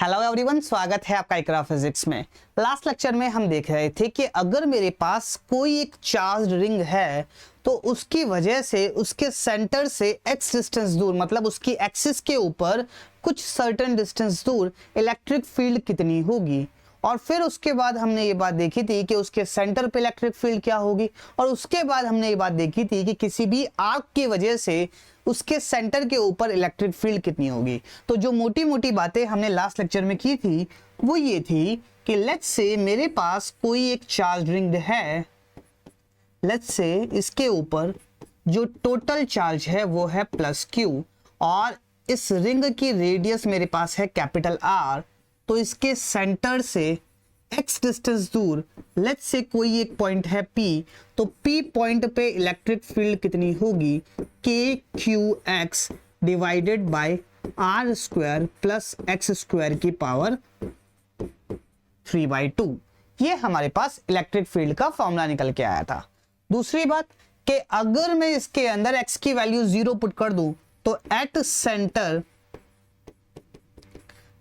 Hello everyone, स्वागत है आपका इकरा फिजिक्स में। लास्ट लेक्चर में हम देख रहे थे कि अगर मेरे पास कोई एक चार्ज रिंग है तो उसकी वजह से उसके सेंटर से x डिस्टेंस दूर, मतलब उसकी एक्सिस के ऊपर कुछ सर्टेन डिस्टेंस दूर इलेक्ट्रिक फील्ड कितनी होगी। और फिर उसके बाद हमने ये बात देखी थी कि उसके सेंटर पे इलेक्ट्रिक फील्ड क्या होगी, और उसके बाद हमने ये बात देखी थी कि किसी भी आर्क की वजह से उसके सेंटर के ऊपर इलेक्ट्रिक फील्ड कितनी होगी। तो जो मोटी मोटी बातें हमने लास्ट लेक्चर में की थी वो ये थी कि लेट्स से मेरे पास कोई एक चार्ज रिंग है, लेट्स से इसके ऊपर जो टोटल चार्ज है वो है +Q, और इस रिंग की रेडियस मेरे पास है कैपिटल R। तो इसके सेंटर से x डिस्टेंस दूर लेट्स से कोई एक पॉइंट है P, तो P पॉइंट पे इलेक्ट्रिक फील्ड कितनी होगी, KQX divided by R² plus x² की पावर 3/2। ये हमारे पास इलेक्ट्रिक फील्ड का फॉर्मूला निकल के आया था। दूसरी बात कि अगर मैं इसके अंदर x की वैल्यू 0 पुट कर दूं तो एट सेंटर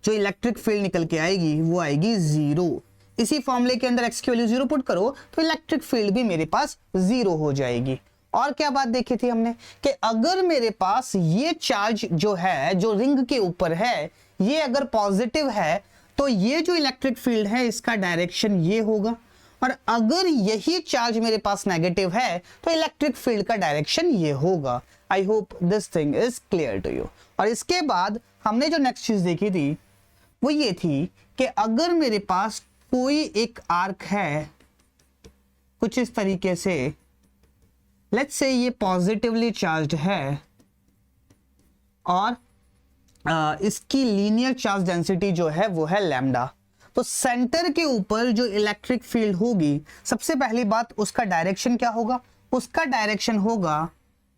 जो इलेक्ट्रिक फील्ड निकल के आएगी वो आएगी 0। इसी फॉर्मूले के अंदर x की वैल्यू 0 पुट करो तो इलेक्ट्रिक फील्ड भी मेरे पास 0 हो जाएगी। और क्या बात देखी थी हमने कि अगर मेरे पास ये चार्ज जो है, जो रिंग के ऊपर है, ये अगर पॉजिटिव है तो ये जो इलेक्ट्रिक फील्ड है इसका डायरेक्शन ये होगा, और अगर यही चार्ज मेरे पास नेगेटिव है तो इलेक्ट्रिक फील्ड का डायरेक्शन ये होगा। I hope this thing is clear to you. और इसके बाद हमने जो नेक्स्ट चीज देखी थी वो ये थी कि अगर मेरे पास कोई एक आर्क है कुछ इस तरीके से, लेट्स से ये पॉजिटिवली चार्ज्ड है और इसकी लीनियर चार्ज डेंसिटी जो है वो है लैम्डा, तो सेंटर के ऊपर जो इलेक्ट्रिक फील्ड होगी, सबसे पहली बात उसका डायरेक्शन क्या होगा, उसका डायरेक्शन होगा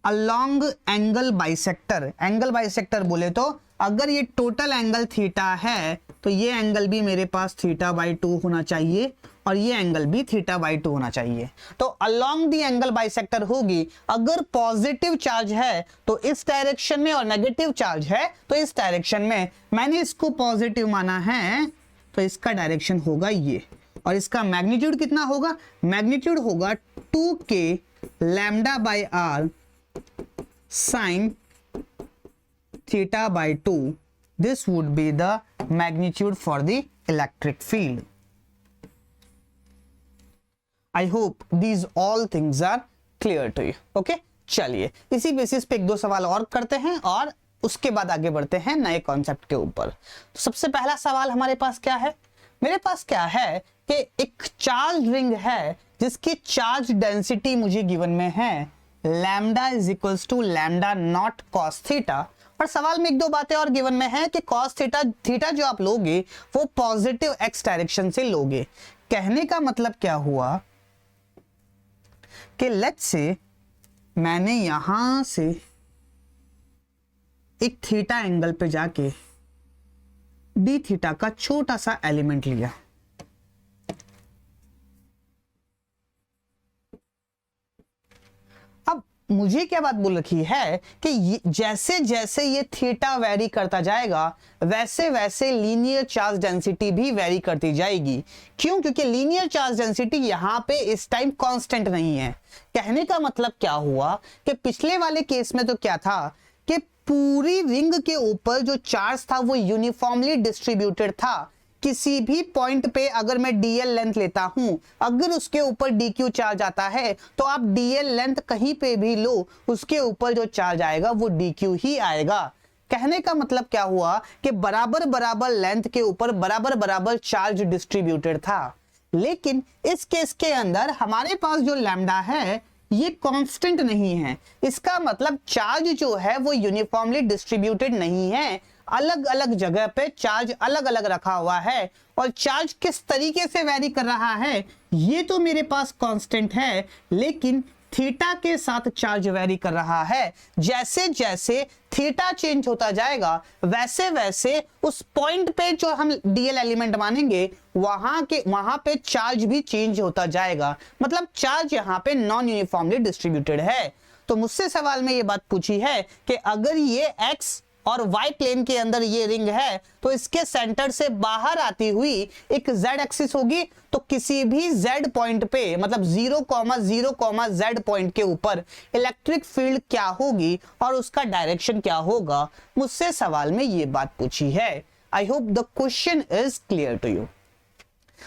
along angle bisector. Angle bisector बोले तो अगर ये टोटल एंगल थीटा है तो ये एंगल भी मेरे पास θ/2 होना चाहिए और ये एंगल भी θ/2 होना चाहिए। तो अलोंग दी एंगल बाइसेक्टर होगी, अगर पॉजिटिव चार्ज है तो इस डायरेक्शन में और नेगेटिव चार्ज है तो इस डायरेक्शन में। मैंने इसको पॉजिटिव माना है तो इसका डायरेक्शन होगा ये, और इसका मैग्नीट्यूड कितना होगा, मैग्नीट्यूड होगा 2k λ/r sin θ/2। this would be the magnitude for the electric field. I hope these all things are clear to you. Okay? चलिए इसी बेसिस पे एक दो सवाल और करते हैं और उसके बाद आगे बढ़ते हैं नए कॉन्सेप्ट के ऊपर। तो सबसे पहला सवाल हमारे पास क्या है, मेरे पास क्या है कि एक चार्ज रिंग है जिसकी चार्ज डेंसिटी मुझे गिवन में है lambda is equals to lambda not cos theta, और सवाल में एक दो बातें और गिवन में है कि कॉस थीटा जो आप लोगे वो पॉजिटिव x डायरेक्शन से लोगे। कहने का मतलब क्या हुआ कि लेट्स से मैंने यहां से एक थीटा एंगल पे जाके डी थीटा का छोटा सा एलिमेंट लिया, मुझे क्या बात बोल रखी है कि जैसे जैसे ये थीटा वेरी करता जाएगा वैसे वैसे लीनियर चार्ज डेंसिटी भी वेरी करती जाएगी। क्यों? क्योंकि लीनियर चार्ज डेंसिटी यहाँ पे इस टाइम कांस्टेंट नहीं है। कहने का मतलब क्या हुआ कि पिछले वाले केस में तो क्या था कि पूरी रिंग के ऊपर जो चार्ज था वो यूनिफॉर्मली डिस्ट्रीब्यूटेड था। किसी भी पॉइंट पे अगर मैं dl लेंथ लेता हूं, अगर उसके ऊपर dq चार्ज आता है तो आप dl लेंथ कहीं पे भी लो, उसके ऊपर जो चार्ज आएगा वो dq ही आएगा। कहने का मतलब क्या हुआ कि बराबर बराबर लेंथ के ऊपर बराबर बराबर चार्ज डिस्ट्रीब्यूटेड था। लेकिन इस केस के अंदर हमारे पास जो लैम्डा है ये कांस्टेंट नहीं है, इसका मतलब चार्ज जो है वो यूनिफॉर्मली डिस्ट्रीब्यूटेड नहीं है, अलग अलग जगह पे चार्ज अलग अलग रखा हुआ है, और चार्ज किस तरीके से वेरी कर रहा है ये तो मेरे पास कांस्टेंट है, लेकिन थीटा के साथ चार्ज वेरी कर रहा है। जैसे जैसे थीटा चेंज होता जाएगा वैसे वैसे उस पॉइंट पे जो हम डीएल एलिमेंट मानेंगे वहां पे चार्ज भी चेंज होता जाएगा, मतलब चार्ज यहाँ पे नॉन यूनिफॉर्मली डिस्ट्रीब्यूटेड है। तो मुझसे सवाल में ये बात पूछी है कि अगर ये x और y प्लेन के अंदर ये रिंग है, तो इसके सेंटर से बाहर आती हुई एक z एक्सिस होगी। तो किसी भी z पॉइंट पे, मतलब 0,0, z पॉइंट के ऊपर इलेक्ट्रिक फील्ड क्या होगी और उसका डायरेक्शन क्या होगा, मुझसे सवाल में ये बात पूछी है। I hope the question is clear to you.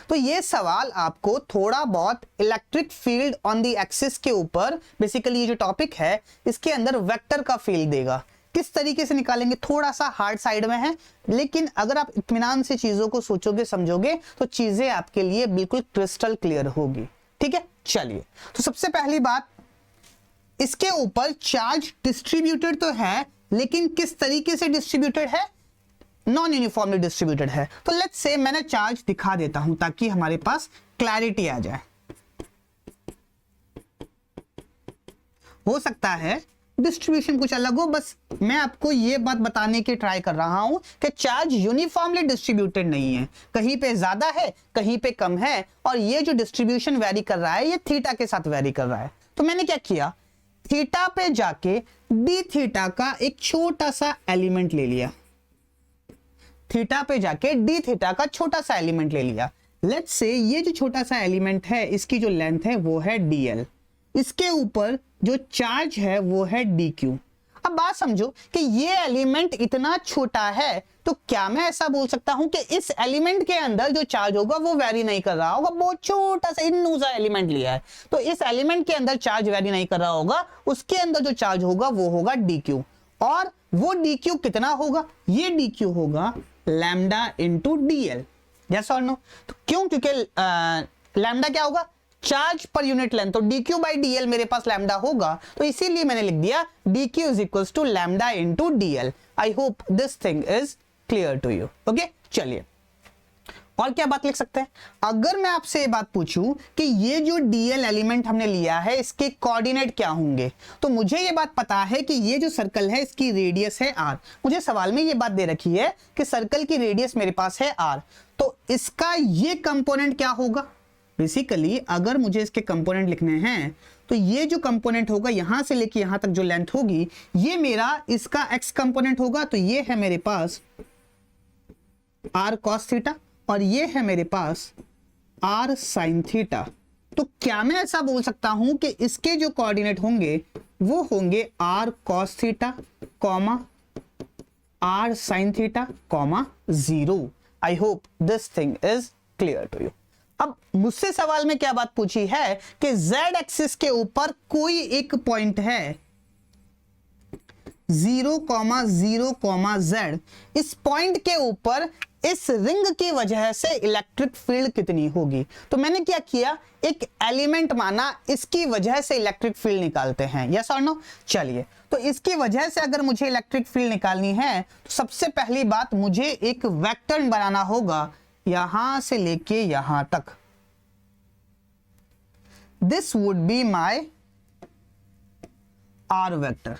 तो ये सवाल आपको थोड़ा बहुत electric field on the axis के ऊपर, बेसिकली ये जो टॉपिक है इसके अंदर वेक्टर का फील्ड देगा। किस तरीके से निकालेंगे, थोड़ा सा हार्ड साइड में है, लेकिन अगर आप इत्मीनान से चीजों को सोचोगे समझोगे तो चीजें आपके लिए बिल्कुल क्रिस्टल क्लियर होगी। ठीक है, चलिए। तो सबसे पहली बात, इसके ऊपर चार्ज डिस्ट्रीब्यूटेड तो है, लेकिन किस तरीके से डिस्ट्रीब्यूटेड है, नॉन यूनिफॉर्मली डिस्ट्रीब्यूटेड है। तो लेट्स से मैंने चार्ज दिखा देता हूं ताकि हमारे पास क्लैरिटी आ जाए। हो सकता है डिस्ट्रीब्यूशन कुछ अलग हो, बस मैं आपको यह बात बताने की ट्राई कर रहा हूं कि चार्ज यूनिफॉर्मली डिस्ट्रीब्यूटेड नहीं है, कहीं पे ज्यादा है कहीं पे कम है, और ये जो डिस्ट्रीब्यूशन वेरी कर रहा है ये थीटा के साथ वेरी कर रहा है। तो मैंने क्या किया, थीटा पे जाके डी थीटा का एक छोटा सा एलिमेंट ले लिया, थीटा पे जाके डी थीटा का छोटा सा एलिमेंट ले लिया। लेट्स से ये जो छोटा सा एलिमेंट है इसकी जो लेंथ है वो है dl, इसके ऊपर जो चार्ज है वो है dq। अब बात समझो कि ये एलिमेंट इतना छोटा है, तो क्या मैं ऐसा बोल सकता हूं कि इस एलिमेंट के अंदर जो चार्ज होगा वो वेरी नहीं कर रहा होगा, बहुत छोटा सा इन्नू सा एलिमेंट लिया है, तो इस एलिमेंट के अंदर चार्ज वेरी नहीं कर रहा होगा, उसके अंदर जो चार्ज होगा वो होगा dq। और वो dq कितना होगा, ये dq होगा लैम्डा इंटू dl। यस और नो? तो क्यों, क्योंकि लैम्डा क्या होगा, चार्ज पर यूनिट लेंथ, तो dq बाई dl मेरे पास लैम्डा होगा, तो इसीलिए मैंने लिख दिया dq is equals to lambda into dl। I hope this thing is clear to you. Okay, चलिए और क्या बात लिख सकते हैं। अगर मैं आपसे ये बात पूछूं कि ये जो dl एलिमेंट हमने लिया है इसके कोऑर्डिनेट क्या होंगे, तो मुझे ये बात पता है कि ये जो सर्कल है इसकी रेडियस है r। मुझे सवाल में ये बात दे रखी है कि सर्कल की रेडियस मेरे पास है r, तो इसका ये कंपोनेंट क्या होगा। बेसिकली अगर मुझे इसके कंपोनेंट लिखने हैं तो ये जो कंपोनेंट होगा यहां से लेके यहां तक जो लेंथ होगी ये मेरा इसका x कंपोनेंट होगा, तो ये है मेरे पास r cos थीटा और ये है मेरे पास r sin थीटा। तो क्या मैं ऐसा बोल सकता हूं कि इसके जो कोऑर्डिनेट होंगे वो होंगे r cos theta comma r sin theta comma 0। I hope this thing is clear to you. अब मुझसे सवाल में क्या बात पूछी है कि z एक्सिस के ऊपर कोई एक पॉइंट है 0,0,z, इस पॉइंट के ऊपर इस रिंग की वजह से इलेक्ट्रिक फील्ड कितनी होगी। तो मैंने क्या किया, एक एलिमेंट माना, इसकी वजह से इलेक्ट्रिक फील्ड निकालते हैं। यस और नो? चलिए, तो इसकी वजह से अगर मुझे इलेक्ट्रिक फील्ड निकालनी है तो सबसे पहली बात मुझे एक वेक्टर बनाना होगा यहां से लेके यहां तक। This would be my R vector.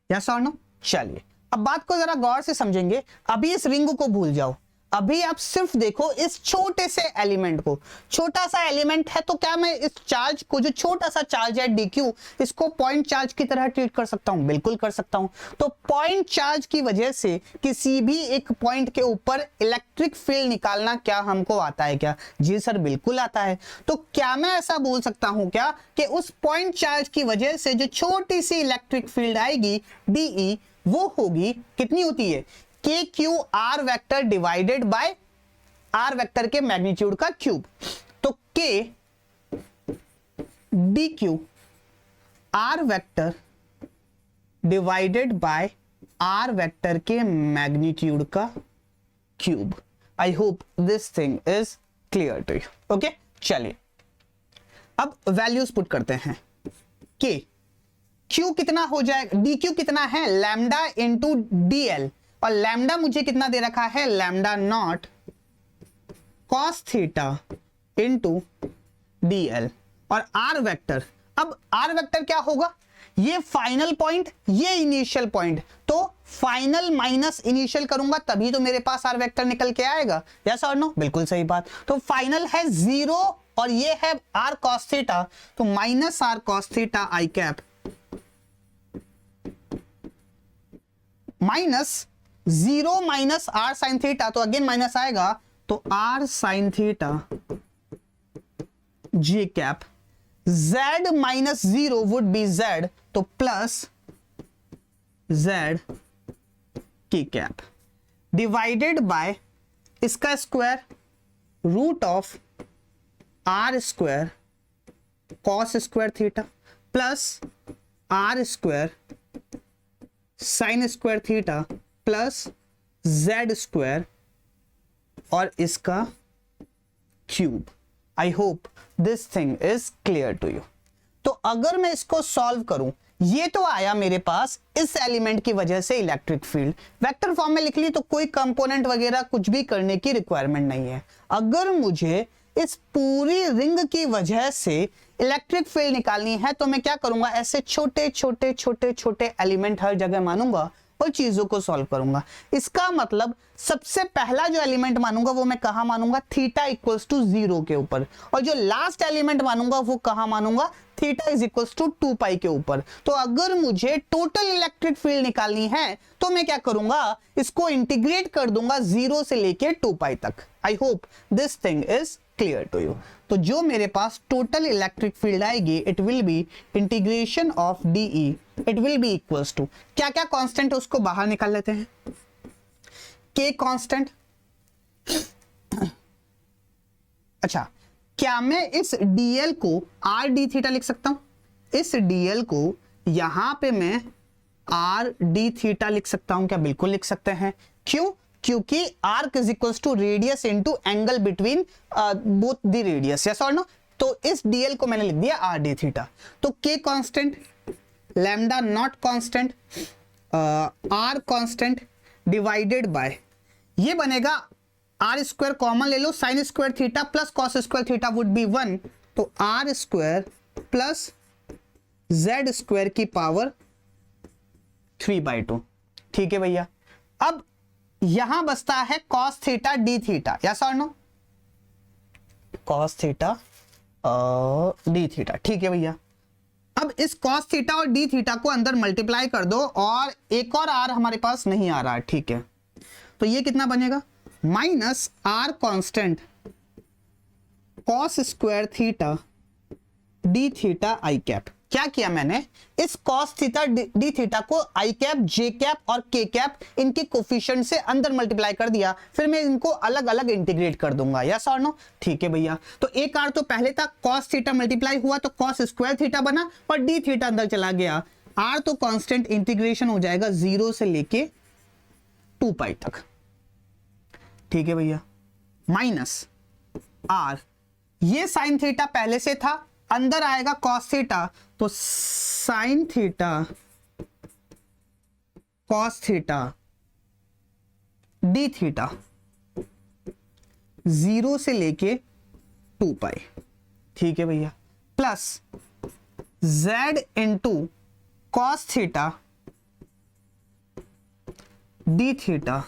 Yes और नो? चलिए अब बात को जरा गौर से समझेंगे। अभी इस रिंग को भूल जाओ, अभी आप सिर्फ देखो इस छोटे से एलिमेंट को। छोटा सा एलिमेंट है तो क्या मैं इस चार्ज को, जो छोटा सा चार्ज है dq, इसको पॉइंट चार्ज की तरह ट्रीट कर सकता हूं? बिल्कुल कर सकता हूं। तो पॉइंट चार्ज की वजह से किसी भी एक पॉइंट के ऊपर इलेक्ट्रिक फील्ड निकालना क्या हमको आता है क्या? जी सर बिल्कुल आता है। तो क्या मैं ऐसा बोल सकता हूं क्या कि उस पॉइंट चार्ज की वजह से जो छोटी सी इलेक्ट्रिक फील्ड आएगी dE, वो होगी, कितनी होती है, K Q R vector divided by R vector के मैग्नीट्यूड का क्यूब। तो K D Q R vector divided by R vector के मैग्नीट्यूड का cube. I hope this thing is clear to you. Okay, चलिए अब वैल्यूज पुट करते हैं। के क्यू कितना हो जाएगा, डी क्यू कितना है, लैम्डा इंटू dl, और लैम्डा मुझे कितना दे रखा है, lambda not cos theta into dl, और आर वेक्टर। अब आर वेक्टर क्या होगा, ये फाइनल पॉइंट, ये इनिशियल पॉइंट, तो फाइनल माइनस इनिशियल करूंगा तभी तो मेरे पास आर वेक्टर निकल के आएगा। यस और नो? बिल्कुल सही बात। तो फाइनल है 0 और ये है आर कॉस थीटा, तो minus R cos theta I cap minus 0 minus R sine theta, तो अगेन माइनस आएगा, तो R sine theta J cap, z minus 0 would be z, तो plus z K cap divided by इसका square root of R square cos square theta plus R square sine square theta plus Z square और इसका cube. I hope this thing is clear to you. तो अगर मैं इसको solve करूं, ये तो आया मेरे पास इस एलिमेंट की वजह से इलेक्ट्रिक फील्ड, वेक्टर फॉर्म में लिख ली तो कोई कंपोनेंट वगैरह कुछ भी करने की रिक्वायरमेंट नहीं है। अगर मुझे इस पूरी रिंग की वजह से इलेक्ट्रिक फील्ड निकालनी है तो मैं क्या करूंगा, ऐसे छोटे छोटे छोटे छोटे एलिमेंट हर जगह मानूंगा और चीजों को सॉल्व करूंगा। इसका मतलब सबसे पहला जो एलिमेंट मानूंगा वो मैं कहां मानूंगा, थीटा इक्वल्स टू 0 के ऊपर, और जो लास्ट एलिमेंट मानूंगा वो कहां मानूंगा, थीटा इज इक्वल्स टू 2 पाई के ऊपर। तो अगर मुझे टोटल इलेक्ट्रिक फील्ड निकालनी है तो मैं क्या करूंगा, इसको इंटीग्रेट कर दूंगा 0 से लेके 2 पाई तक। I hope this thing is clear to you. तो जो मेरे पास टोटल इलेक्ट्रिक फील्ड आएगी, it will be integration of DE, it will be equals to, क्या क्या कांस्टेंट है उसको बाहर निकाल लेते हैं, के कांस्टेंट। अच्छा, क्या मैं इस डीएल को आर डी थीटा लिख सकता हूं, इस डीएल को यहां पे मैं आर डी थीटा लिख सकता हूं क्या, बिल्कुल लिख सकते हैं। क्यों, क्योंकि arc is equals to radius into angle between both the radius, yes और नो। तो इस डीएल को मैंने लिख दिया आर डी थीटा। तो K constant, lambda naught constant, R constant divided by, ये बनेगा आर स्क्वायर कॉमन ले लो, sine square theta plus cos square theta would be 1, तो R square plus Z square की पावर 3/2। ठीक है भैया। अब यहां बचता है cos theta D theta, yes और no, cos theta D theta. ठीक है भैया। अब इस कॉस थीटा और डी थीटा को अंदर मल्टीप्लाई कर दो और एक और आर हमारे पास नहीं आ रहा है, ठीक है। तो ये कितना बनेगा, minus R constant cos square theta D theta I cap. क्या किया मैंने, इस कॉस थीटा डी थीटा को आई कैप, जे कैप और के कैप इनके कोफिशिएंट से अंदर मल्टीप्लाई कर दिया, फिर मैं इनको अलग अलग इंटीग्रेट कर दूंगा, यस और नो। ठीक है भैया। तो एक आर तो पहले था, कॉस थीटा मल्टीप्लाई हुआ तो कॉस स्क्वायर थीटा बना और डी थीटा अंदर चला गया। आर तो कांस्टेंट, इंटीग्रेशन हो जाएगा 0 से लेके 2 पाई तक। ठीक है भैया। माइनस आर, ये साइन थीटा पहले से था, अंदर आएगा कॉस थीटा, तो sine theta cos theta D theta 0 से लेके 2 पाई। ठीक है भैया। Plus z into cos theta D theta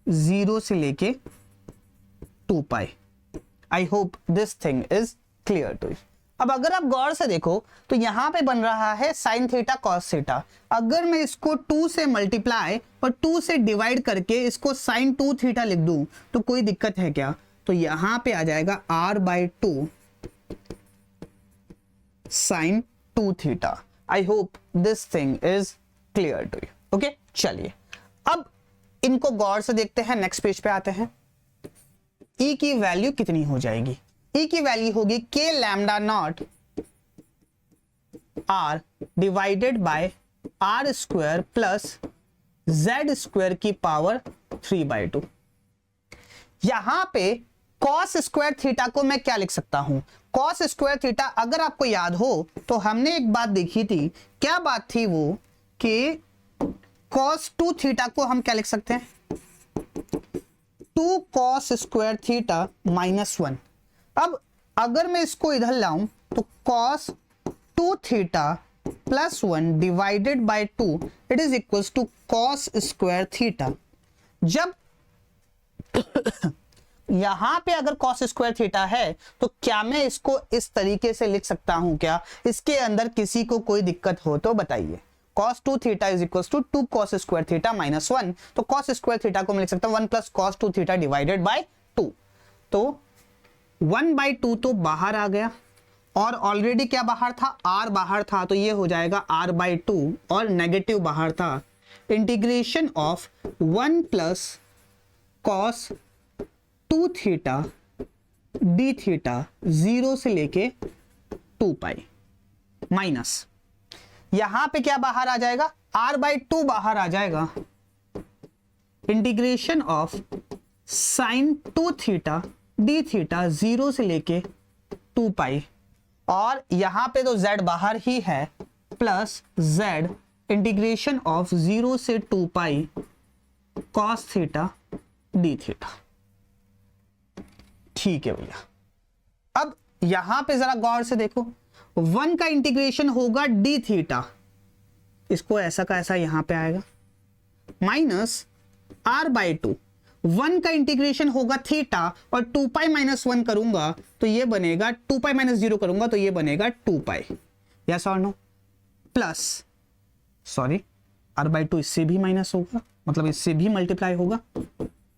0 से लेके 2 pi. I hope this thing is clear to you. अब अगर आप गौर से देखो तो यहां पे बन रहा है साइन थीटा कॉस थीटा। अगर मैं इसको 2 से मल्टीप्लाई और 2 से डिवाइड करके इसको साइन 2 थीटा लिख दूं तो कोई दिक्कत है क्या? तो यहां पे आ जाएगा r/2 sine 2 theta. I hope this thing is clear to you. Okay, चलिए अब इनको गौर से देखते हैं। नेक्स्ट पेज पे आते हैं। E की वैल्यू कितनी हो जाएगी? E की वैल्यू होगी k lambda naught r divided by r square plus z square की पावर 3/2। यहां पे cos स्क्वायर थीटा को मैं क्या लिख सकता हूं? cos स्क्वायर थीटा, अगर आपको याद हो तो हमने एक बात देखी थी। क्या बात थी वो कि cos 2 थीटा को हम क्या लिख सकते हैं? 2 cos स्क्वायर थीटा -1। अब अगर मैं इसको इधर लाऊं तो cos 2 theta +1 divided by 2 it is equals to cos square theta. जब यहां पे अगर cos स्क्वायर थीटा है तो क्या मैं इसको इस तरीके से लिख सकता हूं क्या? इसके अंदर किसी को कोई दिक्कत हो तो बताइए। cos 2 theta is equal to 2 cos square theta minus 1, तो cos स्क्वायर थीटा को मैं लिख सकता हूँ 1 plus cos 2 theta divided by 2, तो 1/2 तो बाहर आ गया, और ऑलरेडी क्या बाहर था, r बाहर था, तो ये हो जाएगा r/2, और नेगेटिव बाहर था, integration of 1 plus cos 2 theta D theta 0 से लेके 2 पाई माइनस, यहां पे क्या बाहर आ जाएगा, r/2 बाहर आ जाएगा, integration of sin 2 theta D theta 0 से लेके 2 पाई, और यहां पे तो z बाहर ही है, प्लस z इंटीग्रेशन ऑफ 0 से 2 पाई cos थीटा डी थीटा। ठीक है भैया, अब यहां पे जरा गौर से देखो, 1 का इंटीग्रेशन होगा डी थीटा, इसको ऐसा का ऐसा यहां पे आएगा, माइनस r/2, 1 का इंटीग्रेशन होगा थीटा, और 2 पाई माइनस 1 करूंगा तो ये बनेगा 2 पाई माइनस 0 करूंगा तो ये बनेगा 2 पाई, यस और नो, प्लस सॉरी r/2 इससे भी माइनस होगा, मतलब इससे भी मल्टीप्लाई होगा,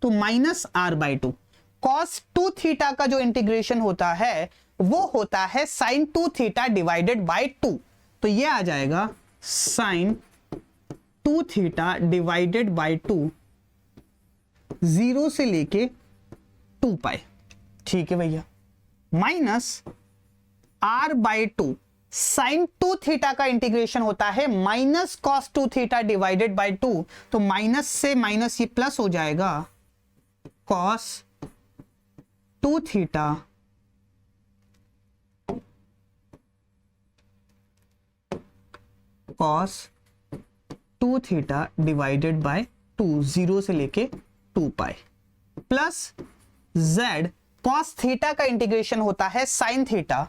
तो माइनस r/2, cos 2 थीटा का जो इंटीग्रेशन होता है वो होता है sin 2 थीटा डिवाइडेड बाय 2, तो ये आ जाएगा sin 2 थीटा डिवाइडेड बाय 2 0 से लेके 2 पाई, ठीक है भैया, माइनस r/2 sin 2 थीटा का इंटीग्रेशन होता है minus cos 2 theta divided by 2, तो माइनस से माइनस ये प्लस हो जाएगा, cos 2 theta cos 2 theta divided by 2 0 से लेके 2 पाई, प्लस z cos थीटा का इंटीग्रेशन होता है sin थीटा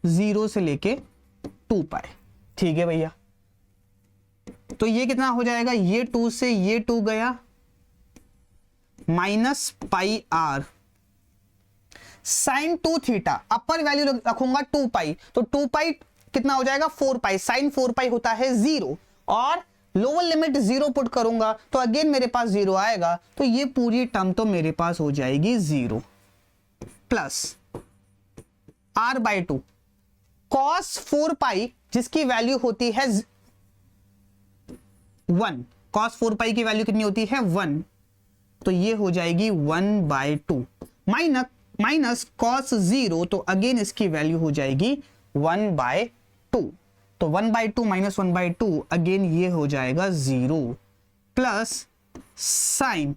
0 से लेके 2 पाई, ठीक है भैया, तो ये कितना हो जाएगा, ये 2 से ये 2 गया, minus pi r sin 2 theta, अपर वैल्यू रखूंगा 2 पाई, तो 2 पाई कितना हो जाएगा 4 पाई, sin 4 पाई होता है 0, और लोअर लिमिट 0 पुट करूंगा तो अगेन मेरे पास 0 आएगा, तो ये पूरी टर्म तो मेरे पास हो जाएगी 0, प्लस r/2 cos 4 पाई जिसकी वैल्यू होती है 1, cos 4 पाई की वैल्यू कितनी होती है 1, तो ये हो जाएगी 1/2, माइनस cos 0, तो अगेन इसकी वैल्यू हो जाएगी 1/2, तो 1/2 माइनस 1/2 अगेन ये हो जाएगा 0, प्लस साइन,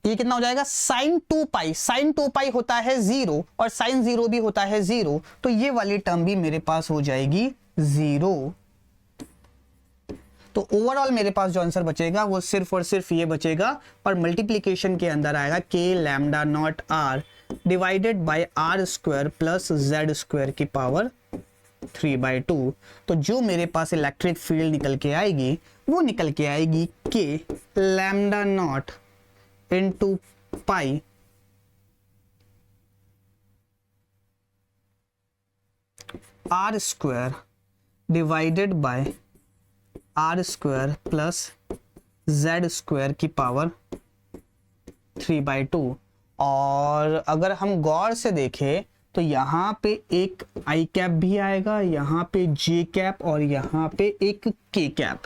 ये कितना हो जाएगा sin 2 पाई, sin 2 पाई होता है 0 और sin 0 भी होता है 0, तो ये वाली टर्म भी मेरे पास हो जाएगी 0, तो ओवरऑल मेरे पास जो आंसर बचेगा वो सिर्फ और सिर्फ ये बचेगा, और मल्टीप्लीकेशन के अंदर आएगा k lambda naught r divided by r square plus z square की पावर 3/2, तो जो मेरे पास इलेक्ट्रिक फील्ड निकल के आएगी वो निकल के आएगी k lambda naught into pi r square divided by r square plus z square की पावर 3/2, और अगर हम गौर से देखें तो यहाँ पे एक i कैप भी आएगा, यहाँ पे j कैप, और यहाँ पे एक k कैप,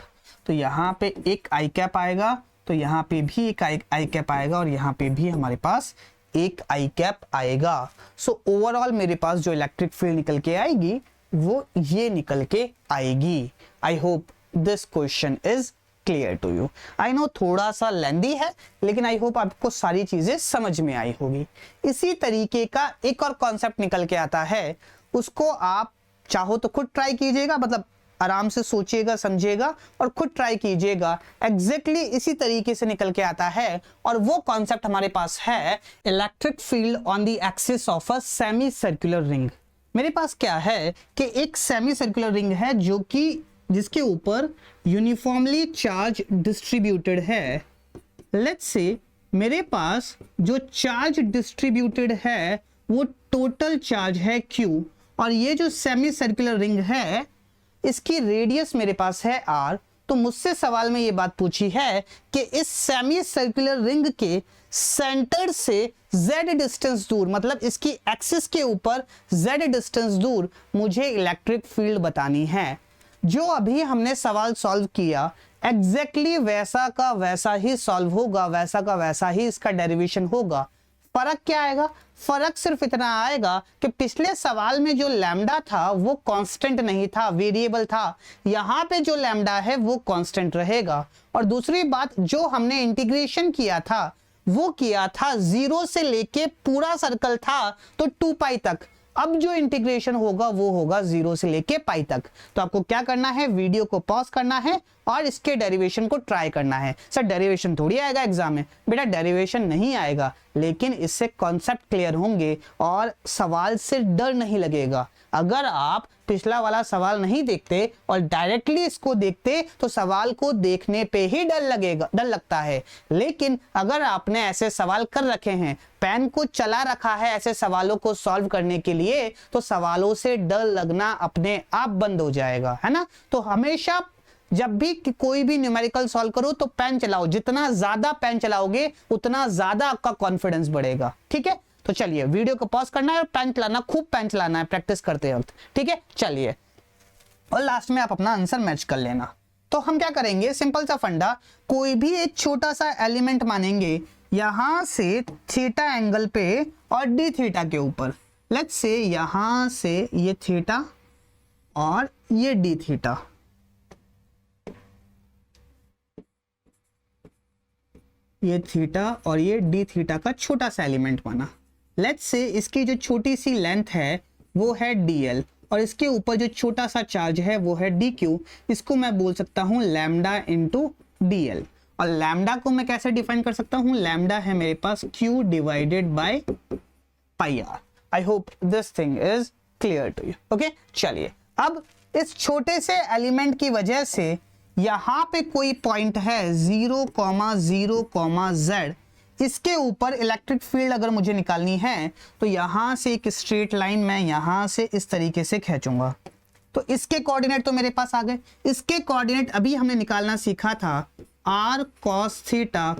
तो यहाँ पे एक i कैप आएगा, तो यहाँ पे भी एक i कैप आएगा, और यहाँ पे भी हमारे पास एक i कैप आएगा। सो ओवरऑल मेरे पास जो इलेक्ट्रिक फील्ड निकल के आएगी वो ये निकल के आएगी। I hope this question is clear to you. I know थोड़ा सा लेंदी है, लेकिन आई होप आपको सारी चीजें समझ में आई होगी। इसी तरीके का एक और कॉन्सेप्ट निकल के आता है, उसको आप चाहो तो खुद ट्राई कीजिएगा, मतलब आराम से सोचिएगा, समझिएगा और खुद ट्राई कीजिएगा। एग्जैक्टली इसी तरीके से निकल के आता है, और वो कॉन्सेप्ट हमारे पास है electric field on the axis of a semi circular ring. मेरे पास क्या है कि एक सेमी सर्कुलर रिंग है जो कि जिसके ऊपर यूनिफॉर्मली चार्ज डिस्ट्रीब्यूटेड है। लेट्स से मेरे पास जो चार्ज डिस्ट्रीब्यूटेड है वो टोटल चार्ज है Q और ये जो सेमी सर्कुलर रिंग है इसकी रेडियस मेरे पास है R, तो मुझसे सवाल में ये बात पूछी है कि इस सेमी सर्कुलर रिंग के सेंटर से z डिस्टेंस दूर, मतलब इसकी एक्सिस के ऊपर z डिस्टेंस दूर मुझे इलेक्ट्रिक फील्ड बतानी है। जो अभी हमने सवाल सॉल्व किया एग्जैक्टली वैसा का वैसा ही सॉल्व होगा, वैसा का वैसा ही इसका डेरिवेशन होगा। फर्क क्या आएगा? फर्क सिर्फ इतना आएगा कि पिछले सवाल में जो लैम्डा था वो कांस्टेंट नहीं था, वेरिएबल था। यहाँ पे जो लैम्डा है वो कांस्टेंट रहेगा। और दूसरी बात, जो हमने इंटीग्रेशन किया था वो किया था 0 से लेके पूरा सर्कल था तो 2 पाई तक। अब जो इंटीग्रेशन होगा वो होगा 0 से लेके पाई तक। तो आपको क्या करना है, वीडियो को पॉज करना है और इसके डेरिवेशन को ट्राई करना है। सर डेरिवेशन थोड़ी आएगा एग्जाम में, बेटा डेरिवेशन नहीं आएगा, लेकिन इससे कॉन्सेप्ट क्लियर होंगे और सवाल से डर नहीं लगेगा। अगर आप पिछला वाला सवाल नहीं देखते और डायरेक्टली इसको देखते तो सवाल को देखने पे ही डर लगता है। लेकिन अगर आपने ऐसे सवाल कर रखे हैं, पेन को चला रखा है ऐसे सवालों को सॉल्व करने के लिए, तो सवालों से डर लगना अपने आप बंद हो जाएगा, है ना। तो हमेशा जब भी कोई भी न्यूमेरिकल सॉल्व करो तो पेन चलाओ, जितना ज्यादा पेन चलाओगे उतना ज्यादा आपका कॉन्फिडेंस बढ़ेगा, ठीक है। तो चलिए वीडियो को पॉज करना है और पेन चलाना, खूब पेन चलाना है प्रैक्टिस करते वक्त, ठीक है। चलिए और लास्ट में आप अपना आंसर मैच कर लेना। तो हम क्या करेंगे, सिंपल सा फंडा, कोई भी एक छोटा सा एलिमेंट मानेंगे यहां से थीटा एंगल पे और डी थीटा के ऊपर। लेट्स से यहां से ये थीटा और ये डी थीटा, ये थीटा और ये डी थीटा का छोटा सा एलिमेंट माना। लेट्स से इसकी जो छोटी सी लेंथ है वो है dl और इसके ऊपर जो छोटा सा चार्ज है वो है dq। इसको मैं बोल सकता हूं लैम्डा इंटू dl। और लैम्डा को मैं कैसे डिफाइन कर सकता हूं, लैम्डा है मेरे पास q divided by pi r। I hope this thing is clear to you. Okay, चलिए अब इस छोटे से एलिमेंट की वजह से यहां पे कोई पॉइंट है 0, 0, z, इसके ऊपर इलेक्ट्रिक फील्ड अगर मुझे निकालनी है तो यहां से एक स्ट्रेट लाइन मैं यहां से इस तरीके से खींचूंगा। तो इसके कोऑर्डिनेट तो मेरे पास आ गए। इसके कोऑर्डिनेट अभी हमने निकालना सीखा था r cos theta,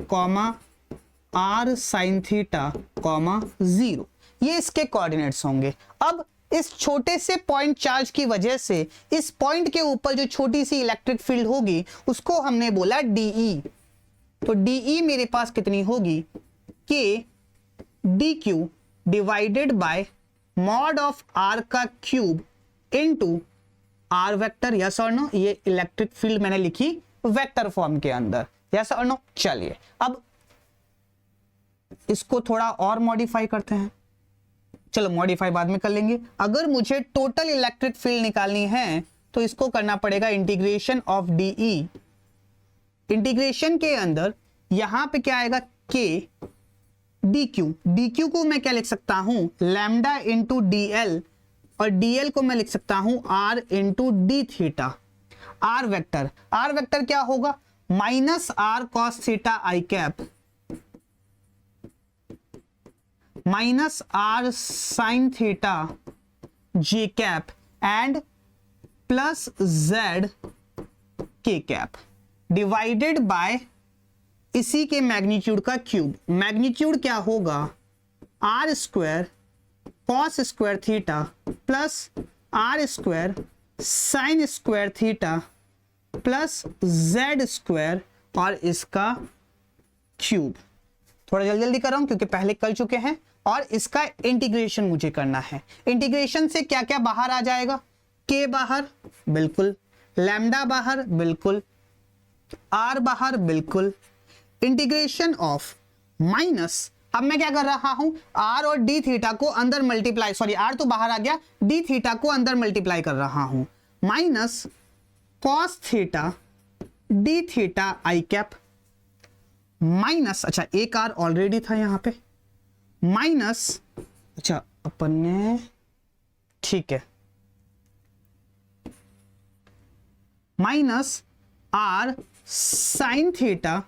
r sin theta, 0। ये इसके कोऑर्डिनेट्स होंगे। अब इस छोटे से पॉइंट चार्ज की वजह से इस पॉइंट के ऊपर जो छोटी सी इलेक्ट्रिक फील्ड होगी उसको हमने बोला DE। तो DE मेरे पास कितनी होगी, K dq divided bye mod of r का cube into r vector. Yes और नो, ये इलेक्ट्रिक फील्ड मैंने लिखी वेक्टर फॉर्म के अंदर, यस और नो। चलिए अब इसको थोड़ा और मॉडिफाई करते हैं। चलो मॉडिफाई बाद में कर लेंगे। अगर मुझे टोटल इलेक्ट्रिक फील्ड निकालनी है तो इसको करना पड़ेगा इंटीग्रेशन ऑफ DE। इंटीग्रेशन के अंदर यहां पे क्या आएगा, K dq। dq को मैं क्या लिख सकता हूं, लैम्डा इंटू DL और DL को मैं लिख सकता हूं R into D theta. R vector क्या होगा, minus R cos theta I cap minus R sin theta J cap and plus Z K cap divided bye इसी के मैग्नीट्यूड का क्यूब। मैग्नीट्यूड क्या होगा, R square cos square theta plus R square sin square theta plus Z square और इसका cube. थोड़ा जल्दी जल्दी कर रहा हूं क्योंकि पहले कर चुके हैं। और इसका इंटीग्रेशन मुझे करना है। इंटीग्रेशन से क्या क्या बाहर आ जाएगा, K बाहर बिल्कुल, लैम्डा बाहर बिल्कुल, R बाहर बिल्कुल। इंटीग्रेशन ऑफ माइनस, अब मैं क्या कर रहा हूं, R और डी थीटा को अंदर मल्टीप्लाई, सॉरी R तो बाहर आ गया, डी थीटा को अंदर मल्टीप्लाई कर रहा हूं, minus cos theta D theta I cap minus, अच्छा एक R ऑलरेडी था यहां पे, माइनस, अच्छा अपन ने, ठीक है, minus R sin theta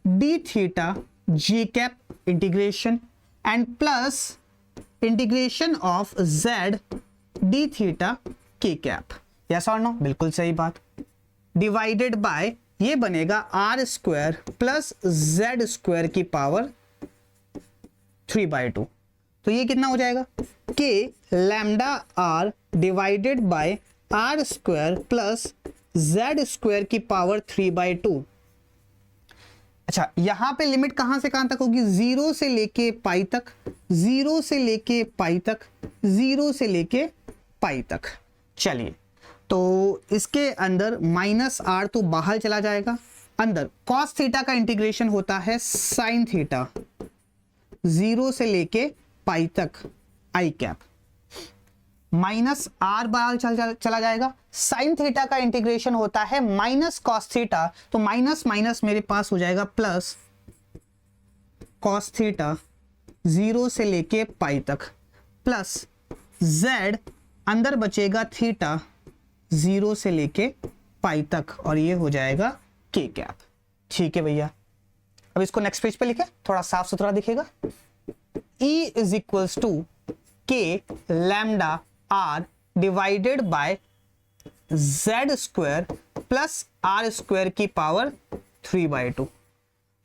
D theta J cap integration and plus integration of z D theta K cap, yes और नो, बिल्कुल सही बात, डिवाइडेड बाय ये बनेगा R square plus Z square की पावर 3/2। तो ये कितना हो जाएगा के lambda R divided by are square plus Z square की पावर 3/2। अच्छा, यहां पे लिमिट कहां से कहां तक होगी, 0 से लेके पाई तक, 0 से लेके पाई तक, 0 से लेके पाई तक। चलिए, तो इसके अंदर माइनस आर तो बाहर चला जाएगा, अंदर कॉस थीटा का इंटीग्रेशन होता है साइन थीटा, 0 से लेके पाई तक आई कैप, माइनस आर बाहर चला जाएगा, साइन थीटा का इंटीग्रेशन होता है माइनस कॉस थीटा, तो माइनस माइनस मेरे पास हो जाएगा प्लस कॉस थीटा 0 से लेके पाई तक, प्लस z अंदर बचेगा थीटा 0 से लेके पाई तक, और ये हो जाएगा के कैप। ठीक है भैया, अब इसको नेक्स्ट पेज पे लिखे, थोड़ा साफ सुथरा दिखेगा। E is equals to K lambda R divided by Z square plus R square की पावर 3/2।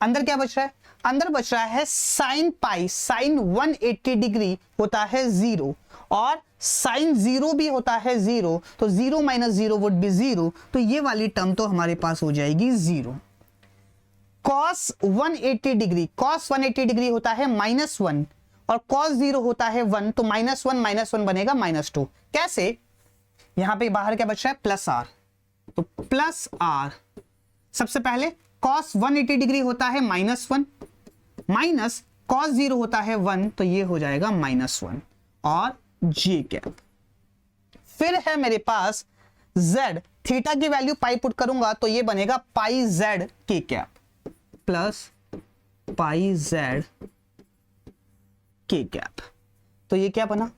अंदर क्या बच रहा है, अंदर बच रहा है साइन पाई, साइन 180 डिग्री होता है 0 और साइन 0 भी होता है 0, तो 0 माइनस 0 वुड बी 0, तो ये वाली टर्म तो हमारे पास हो जाएगी 0। कॉस 180 डिग्री, कॉस 180 डिग्री होता है -1 और कॉस 0 होता है 1, तो -1 बनेगा -2। कैसे, यहां पे बाहर क्या बच रहा है, प्लस आर, तो प्लस आर, सबसे पहले कॉस 180 डिग्री होता है -1 माइनस कॉस 0 होता है 1, तो ये हो जाएगा -1 और जी कैप। फिर है मेरे पास z, थीटा की वैल्यू पाई पुट करूंगा तो ये बनेगा pi z K cap plus pi z K cap, तो ये क्या बना,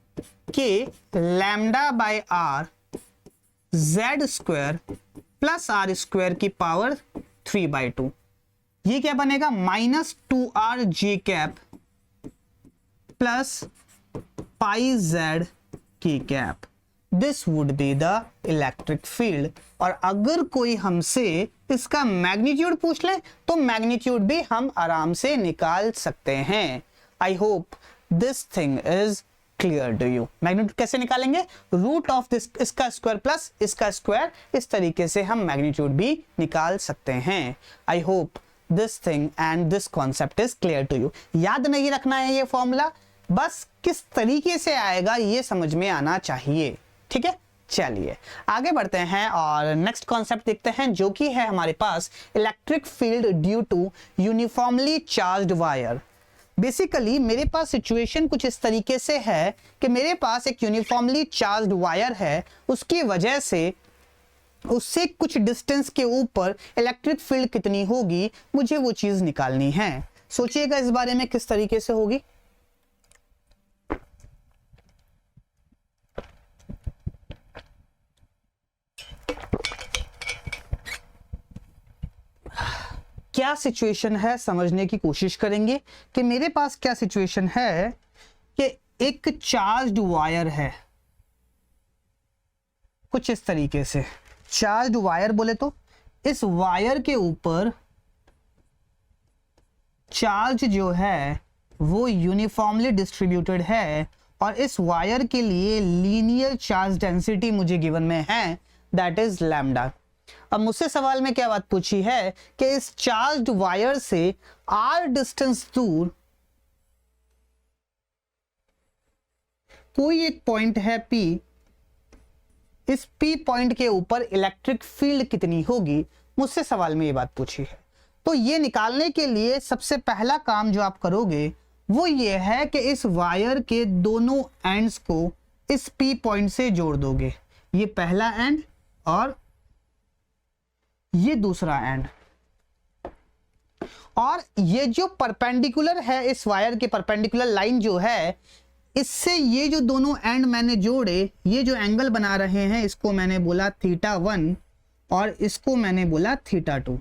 K lambda by R Z square plus R square की पावर 3/2। ये क्या बनेगा, -2r J cap plus pi z K cap. This would be the electric field. और अगर कोई हमसे इसका मैग्नीट्यूड पूछ ले तो मैग्नीट्यूड भी हम आराम से निकाल सकते हैं। I hope this thing is clear to you. Magnitude कैसे निकालेंगे, रूट ऑफ दिस, इसका स्क्वायर प्लस इसका स्क्वायर, इस तरीके से हम मैग्नीट्यूड भी निकाल सकते हैं। I hope this thing and this concept is clear to you. याद नहीं रखना है ये फॉर्मूला, बस किस तरीके से आएगा ये समझ में आना चाहिए। ठीक है, चलिए आगे बढ़ते हैं और नेक्स्ट कॉन्सेप्ट देखते हैं, जो कि है हमारे पास electric field due to uniformly charged wire. Basically मेरे पास सिचुएशन कुछ इस तरीके से है कि मेरे पास एक यूनिफॉर्मली चार्ज्ड वायर है, उसकी वजह से उससे कुछ डिस्टेंस के ऊपर इलेक्ट्रिक फील्ड कितनी होगी, मुझे वो चीज निकालनी है। सोचिएगा इस बारे में किस तरीके से होगी। क्या सिचुएशन है समझने की कोशिश करेंगे कि मेरे पास क्या सिचुएशन है कि एक चार्ज्ड वायर है, कुछ इस तरीके से चार्ज्ड वायर बोले तो इस वायर के ऊपर चार्ज जो है वो यूनिफॉर्मली डिस्ट्रीब्यूटेड है और इस वायर के लिए लीनियर चार्ज डेंसिटी मुझे गिवन में है, दैट इज लैम्डा। अब मुझसे सवाल में क्या बात पूछी है कि इस चार्ज्ड वायर से r डिस्टेंस दूर कोई एक पॉइंट है P, इस P पॉइंट के ऊपर इलेक्ट्रिक फील्ड कितनी होगी, मुझसे सवाल में ये बात पूछी है। तो ये निकालने के लिए सबसे पहला काम जो आप करोगे वो ये है कि इस वायर के दोनों एंड्स को इस P पॉइंट से जोड़ दोगे, ये पहला एंड और ये दूसरा एंड, और ये जो परपेंडिकुलर है इस वायर के परपेंडिकुलर लाइन जो है, इससे ये जो दोनों एंड मैंने जोड़े, ये जो एंगल बना रहे हैं इसको मैंने बोला θ1 और इसको मैंने बोला θ2।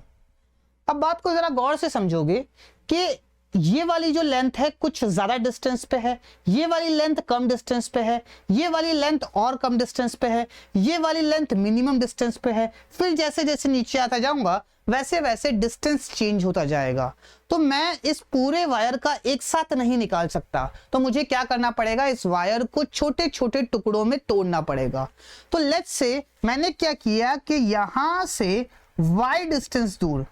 अब बात को जरा गौर से समझोगे कि ये वाली जो लेंथ है कुछ ज्यादा डिस्टेंस पे है, ये वाली लेंथ कम डिस्टेंस पे है, ये वाली लेंथ और कम डिस्टेंस पे है, ये वाली लेंथ मिनिमम डिस्टेंस पे है। फिर जैसे जैसे नीचे आता जाऊंगा वैसे वैसे डिस्टेंस चेंज होता जाएगा। तो मैं इस पूरे वायर का एक साथ नहीं निकाल सकता, तो मुझे क्या करना पड़ेगा, इस वायर को छोटे छोटे टुकड़ों में तोड़ना पड़ेगा। तो लेट्स से मैंने क्या किया कि यहां से y डिस्टेंस दूर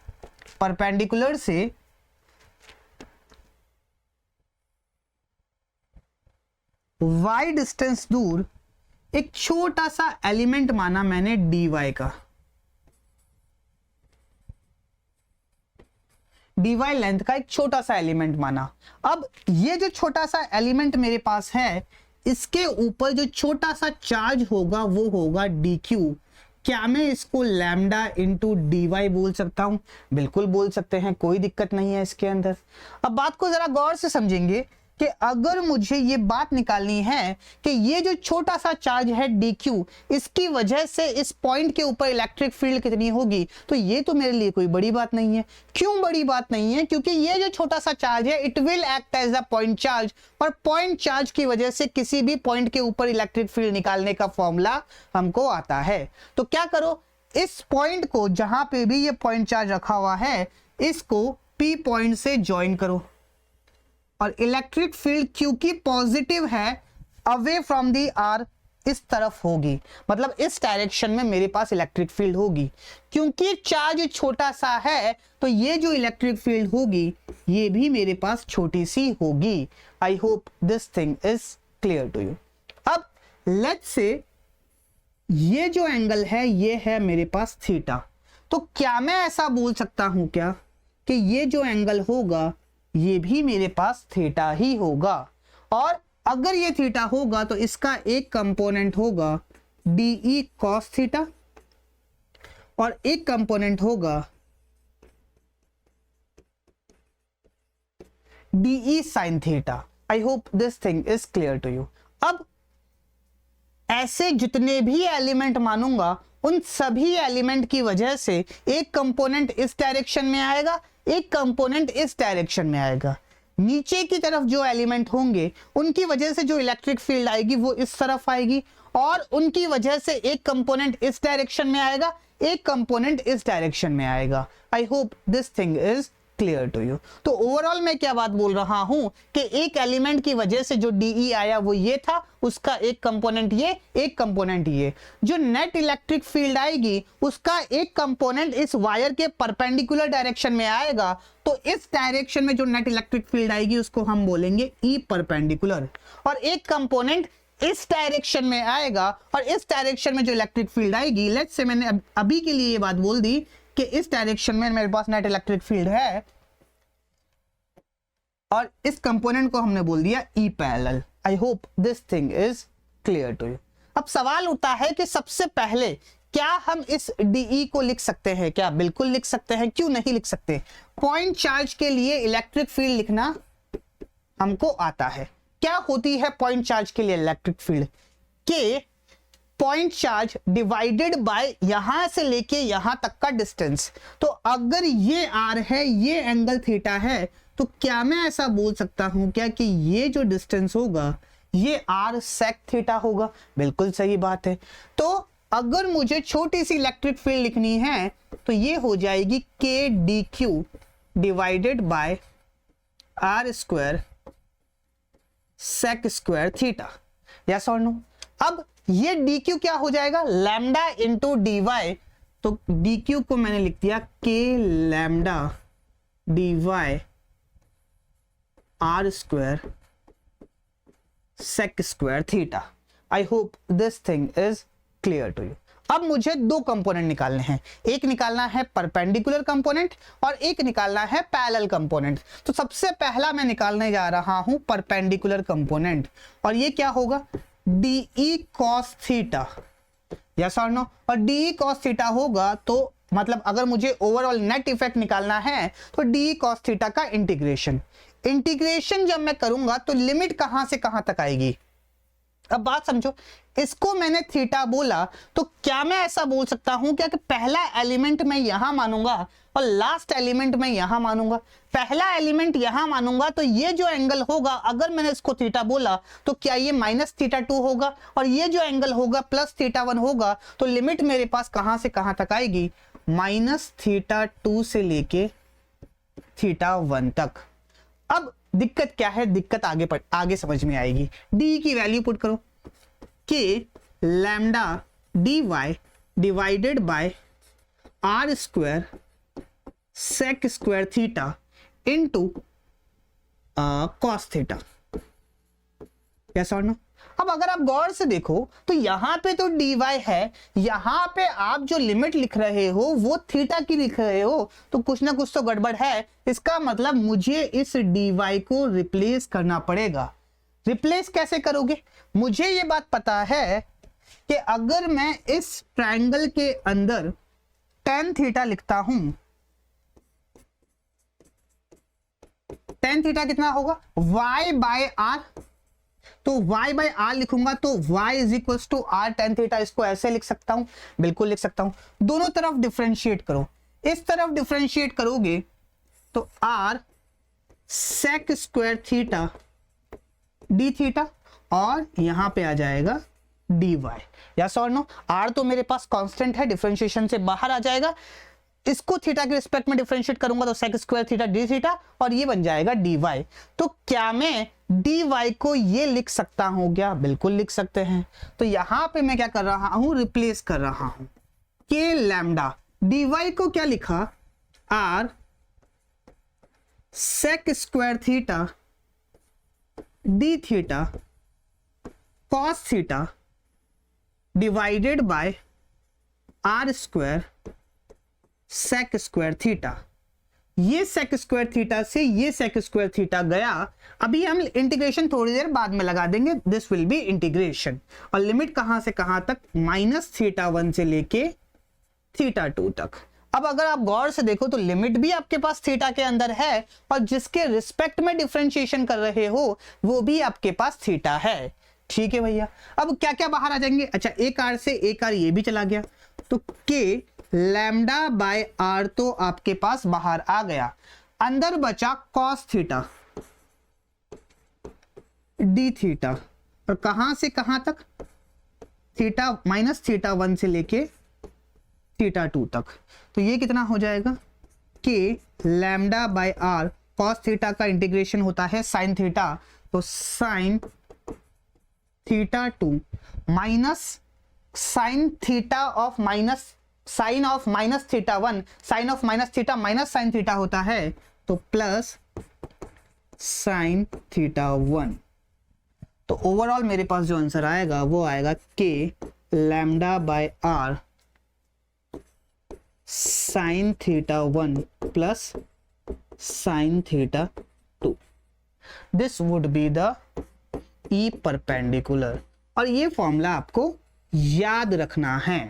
परपेंडिकुलर से y डिस्टेंस दूर एक छोटा सा एलिमेंट माना मैंने dy का, dy लेंथ का एक छोटा सा एलिमेंट माना। अब ये जो छोटा सा एलिमेंट मेरे पास है, इसके ऊपर जो छोटा सा चार्ज होगा वो होगा dq। क्या मैं इसको लैम्डा इंटू dy बोल सकता हूं? बिल्कुल बोल सकते हैं, कोई दिक्कत नहीं है इसके अंदर। अब बात को जरा गौर से समझेंगे कि अगर मुझे ये बात निकालनी है कि ये जो छोटा सा चार्ज है dq, इसकी वजह से इस पॉइंट के ऊपर इलेक्ट्रिक फील्ड कितनी होगी, तो ये तो मेरे लिए कोई बड़ी बात नहीं है। क्यों बड़ी बात नहीं है? क्योंकि ये जो छोटा सा चार्ज है it will act as a point charge, और पॉइंट चार्ज की वजह से किसी भी पॉइंट के ऊपर इलेक्ट्रिक फील्ड निकालने का फॉर्मूला हमको आता है। तो क्या करो, इस पॉइंट को जहां पे भी ये पॉइंट चार्ज रखा हुआ है इसको P पॉइंट से ज्वाइन करो, और इलेक्ट्रिक फील्ड क्योंकि पॉजिटिव है अवे फ्रॉम दी आर इस तरफ होगी, मतलब इस डायरेक्शन में मेरे पास इलेक्ट्रिक फील्ड होगी। क्योंकि चार्ज छोटा सा है तो ये जो इलेक्ट्रिक फील्ड होगी ये भी मेरे पास छोटी सी होगी। I hope this thing is clear to you. अब लेट्स से ये जो एंगल है ये है मेरे पास थीटा, तो क्या मैं ऐसा बोल सकता हूं क्या कि ये जो एंगल होगा ये भी मेरे पास थीटा ही होगा, और अगर ये थीटा होगा तो इसका एक कंपोनेंट होगा DE cos थीटा और एक कंपोनेंट होगा DE sin theta. I hope this thing is clear to you. अब ऐसे जितने भी एलिमेंट मानूंगा उन सभी एलिमेंट की वजह से एक कंपोनेंट इस डायरेक्शन में आएगा, एक कंपोनेंट इस डायरेक्शन में आएगा। नीचे की तरफ जो एलिमेंट होंगे उनकी वजह से जो इलेक्ट्रिक फील्ड आएगी वो इस तरफ आएगी, और उनकी वजह से एक कंपोनेंट इस डायरेक्शन में आएगा, एक कंपोनेंट इस डायरेक्शन में आएगा। I hope this thing is clear to you. तो ओवरऑल मैं क्या बात बोल रहा हूं कि एक एलिमेंट की वजह से जो DE आया वो ये था, उसका एक कंपोनेंट ये, एक कंपोनेंट ये। जो नेट इलेक्ट्रिक फील्ड आएगी उसका एक कंपोनेंट इस वायर के परपेंडिकुलर डायरेक्शन में आएगा, तो इस डायरेक्शन में जो नेट इलेक्ट्रिक फील्ड आएगी उसको हम बोलेंगे E परपेंडिकुलर, और एक कंपोनेंट इस डायरेक्शन में आएगा, और इस डायरेक्शन में जो इलेक्ट्रिक फील्ड आएगी, लेट्स से मैंने अभी के लिए ये बात बोल दी कि इस डायरेक्शन में मेरे पास नेट इलेक्ट्रिक फील्ड है, और इस कंपोनेंट को हमने बोल दिया E parallel. I hope this thing is clear to you. अब सवाल उठता है कि सबसे पहले क्या हम इस DE को लिख सकते हैं? क्या बिल्कुल लिख सकते हैं, क्यों नहीं लिख सकते? पॉइंट चार्ज के लिए इलेक्ट्रिक फील्ड लिखना हमको आता है। क्या होती है पॉइंट चार्ज के लिए इलेक्ट्रिक फील्ड? के पॉइंट चार्ज डिवाइडेड बाय यहां से लेके यहां तक का डिस्टेंस। तो अगर ये r है, ये एंगल थीटा है, तो क्या मैं ऐसा बोल सकता हूं क्या कि ये जो डिस्टेंस होगा ये r sec थीटा होगा? बिल्कुल सही बात है। तो अगर मुझे छोटी सी इलेक्ट्रिक फील्ड लिखनी है तो ये हो जाएगी k dq divided by r square sec square theta. Yes और नो? अब ये dq क्या हो जाएगा? Lambda into dy। तो dq को मैंने लिख दिया k लैम्डा dy r square sec square theta. I hope this thing is clear to you. अब मुझे दो कंपोनेंट निकालने हैं, एक निकालना है परपेंडिकुलर कंपोनेंट और एक निकालना है पैरेलल कंपोनेंट। तो सबसे पहला मैं निकालने जा रहा हूं परपेंडिकुलर कंपोनेंट, और ये क्या होगा? DE cos theta. यस और नो? और DE cos थीटा होगा तो मतलब अगर मुझे ओवरऑल नेट इफेक्ट निकालना है तो DE cos थीटा का इंटीग्रेशन जब मैं करूंगा तो लिमिट कहां से कहां तक आएगी? अब बात समझो, इसको मैंने थीटा बोला तो क्या मैं ऐसा बोल सकता हूं क्या कि पहला एलिमेंट मैं यहां मानूंगा और लास्ट एलिमेंट मैं यहां मानूंगा? पहला एलिमेंट यहां मानूंगा तो ये जो एंगल होगा, अगर मैंने इसको थीटा बोला तो क्या ये माइनस थीटा 2 होगा, और ये जो एंगल होगा प्लस थीटा 1 होगा। तो लिमिट मेरे पास कहां से कहां तक आएगी? माइनस थीटा 2 से लेके थीटा 1 तक। अब दिक्कत क्या है? दिक्कत आगे समझ में आएगी। डी की वैल्यू पुट करो, K lambda D Y divided by are square sec square theta into cos theta. Yes और नो? अब अगर आप गौर से देखो तो यहां पे तो dy है, यहां पे आप जो लिमिट लिख रहे हो वो थीटा की लिख रहे हो, तो कुछ ना कुछ तो गड़बड़ है। इसका मतलब मुझे इस dy को रिप्लेस करना पड़ेगा। रिप्लेस कैसे करोगे? मुझे ये बात पता है कि अगर मैं इस ट्रायंगल के अंदर tan थीटा लिखता हूं, tan थीटा कितना होगा? y by r. तो y बाय आर लिखूंगा तो y is equal to r ten theta. इसको ऐसे लिख सकता हूं, बिल्कुल लिख सकता हूं। दोनों तरफ डिफरेंशिएट करो, इस तरफ डिफरेंशिएट करोगे तो r sec square theta D theta और यहां पे आ जाएगा dy। यस और नो? r तो मेरे पास कांस्टेंट है, डिफरेंशिएशन से बाहर आ जाएगा। इसको थीटा के रिस्पेक्ट में डिफरेंशिएट करूंगा तो sec square theta D theta और ये बन जाएगा dy। तो क्या मैं dy को ये लिख सकता हूं क्या? बिल्कुल लिख सकते हैं। तो यहां पे मैं क्या कर रहा हूं? रिप्लेस कर रहा हूं। के लैम्डा dy को क्या लिखा? r sec square theta D theta cos theta divided by are square sec square theta. ये सेक स्क्वायर थीटा से ये सेक स्क्वायर थीटा गया। अभी हम इंटीग्रेशन थोड़ी देर बाद में लगा देंगे, दिस विल बी इंटीग्रेशन। और लिमिट कहां से कहां तक? माइनस थीटा 1 से लेके थीटा 2 तक। अब अगर आप गौर से देखो तो लिमिट भी आपके पास थीटा के अंदर है और जिसके रिस्पेक्ट में डिफरेंशिएशन कर रहे हो वो भी आपके पास थीटा है। ठीक है भैया, अब क्या क्या बाहर आ जाएंगे? अच्छा, एक आर से एक आर ये भी चला गया, तो के लैम्डा बाय आर तो आपके पास बाहर आ गया। अंदर बचा कॉस थीटा डी थीटा, और कहां से कहां तक? थीटा माइनस थीटा 1 से लेके थीटा 2 तक। तो ये कितना हो जाएगा? के lambda by r cos theta का इंटीग्रेशन होता है साइन थीटा, तो sine theta 2 minus sine theta of minus sine of minus theta 1, sine of minus theta minus sine theta होता है, तो प्लस साइन थीटा 1। तो ओवरऑल मेरे पास जो आंसर आएगा वो आएगा k lambda by r sine theta 1 plus sine theta 2। This would be the E perpendicular. और ये फॉर्मूला आपको याद रखना है।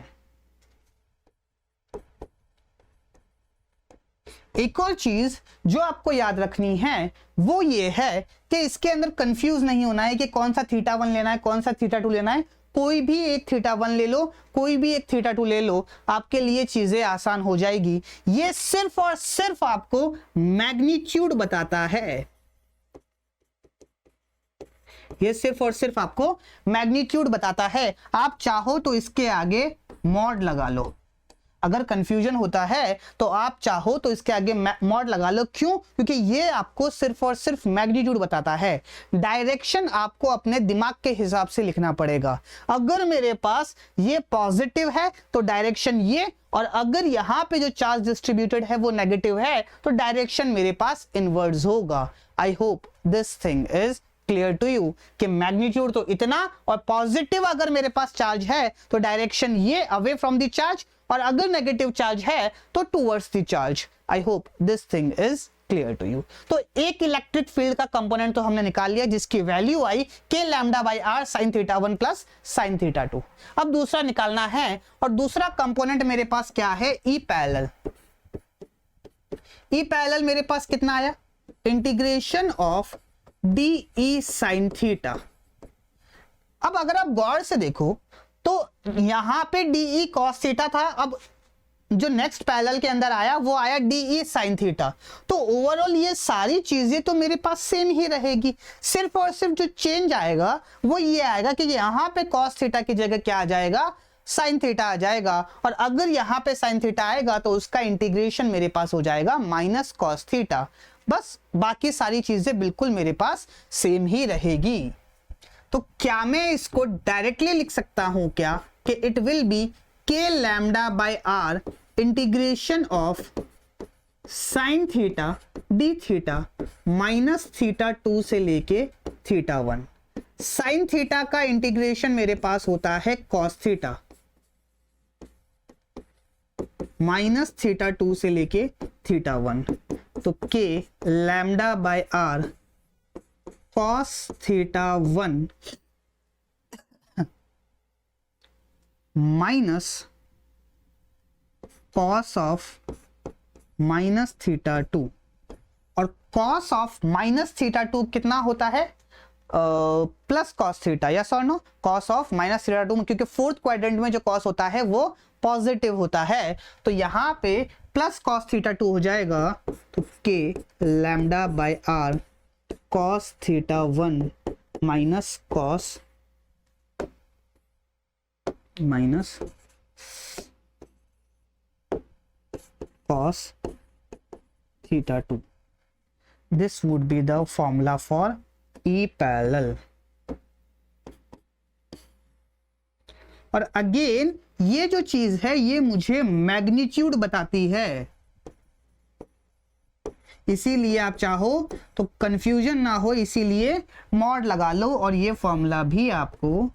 एक और चीज जो आपको याद रखनी है वो ये है कि इसके अंदर कंफ्यूज नहीं होना है कि कौन सा थीटा 1 लेना है, कौन सा थीटा 2 लेना है। कोई भी एक थीटा 1 ले लो, कोई भी एक थीटा 2 ले लो, आपके लिए चीजें आसान हो जाएगी। ये सिर्फ और सिर्फ आपको मैग्नीट्यूड बताता है। ये सिर्फ और सिर्फ आपको मैग्नीट्यूड बताता है। आप चाहो तो इसके आगे मॉड लगा लो। अगर कंफ्यूजन होता है तो आप चाहो तो इसके आगे मॉड लगा लो। क्यों? क्योंकि ये आपको सिर्फ और सिर्फ मैग्नीट्यूड बताता है। डायरेक्शन आपको अपने दिमाग के हिसाब से लिखना पड़ेगा। अगर मेरे पास ये पॉजिटिव है तो डायरेक्शन ये, और अगर यहां पे जो चार्ज डिस्ट्रीब्यूटेड है वो नेगेटिव है तो डायरेक्शन मेरे पास इनवर्ड्स होगा। I hope this thing is clear to you कि मैग्नीट्यूड तो इतना, और पॉजिटिव अगर मेरे पास चार्ज है तो डायरेक्शन ये अवे फ्रॉम द चार्ज, और अगर नेगेटिव चार्ज है तो towards the charge. I hope this thing is clear to you. तो एक इलेक्ट्रिक फील्ड का कंपोनेंट तो हमने निकाल लिया जिसकी वैल्यू आई k lambda by r sine theta 1 plus sine theta 2। अब दूसरा निकालना है, और दूसरा कंपोनेंट मेरे पास क्या है? E parallel. ई पैरेलल मेरे पास कितना आया? Integration of D E sine theta अब अगर आप गौर से देखो तो यहां पे डी कॉस थीटा था, अब जो नेक्स्ट पैरेलल के अंदर आया वो आया डी साइन थीटा। तो ओवरऑल ये सारी चीजें तो मेरे पास सेम ही रहेगी, सिर्फ और सिर्फ जो चेंज आएगा वो ये आएगा कि यहाँ पे कॉस थीटा की जगह क्या आ जाएगा, साइन थीटा आ जाएगा। और अगर यहाँ पे साइन थीटा आएगा तो उसका इंटीग्रेशन मेरे पास हो जाएगा माइनस कॉस थीटा। बस बाकी सारी चीजें बिल्कुल मेरे पास सेम ही रहेगी। तो क्या मैं इसको डायरेक्टली लिख सकता हूं क्या कि it will be k lambda by r integration of sine theta D theta minus theta 2 से लेके थीटा 1। साइन थीटा का इंटीग्रेशन मेरे पास होता है कॉस थीटा माइनस थीटा 2 से लेके थीटा 1। तो k lambda by r cos theta 1 minus cos of minus theta 2। और कॉस ऑफ माइनस थीटा 2 कितना होता है, प्लस कॉस थीटा, यस और no. Cos of minus theta 2 क्योंकि फोर्थ क्वाड्रेंट में जो कॉस होता है वो पॉजिटिव होता है, तो यहां पे प्लस कॉस थीटा 2 हो जाएगा। तो k lambda by r cos theta 1 minus cos minus cos theta 2। This would be the formula for E parallel. और अगेन ये जो चीज है ये मुझे मैग्नीट्यूड बताती है, इसीलिए आप चाहो तो कंफ्यूजन ना हो इसीलिए मॉड लगा लो और ये फॉर्मूला भी आपको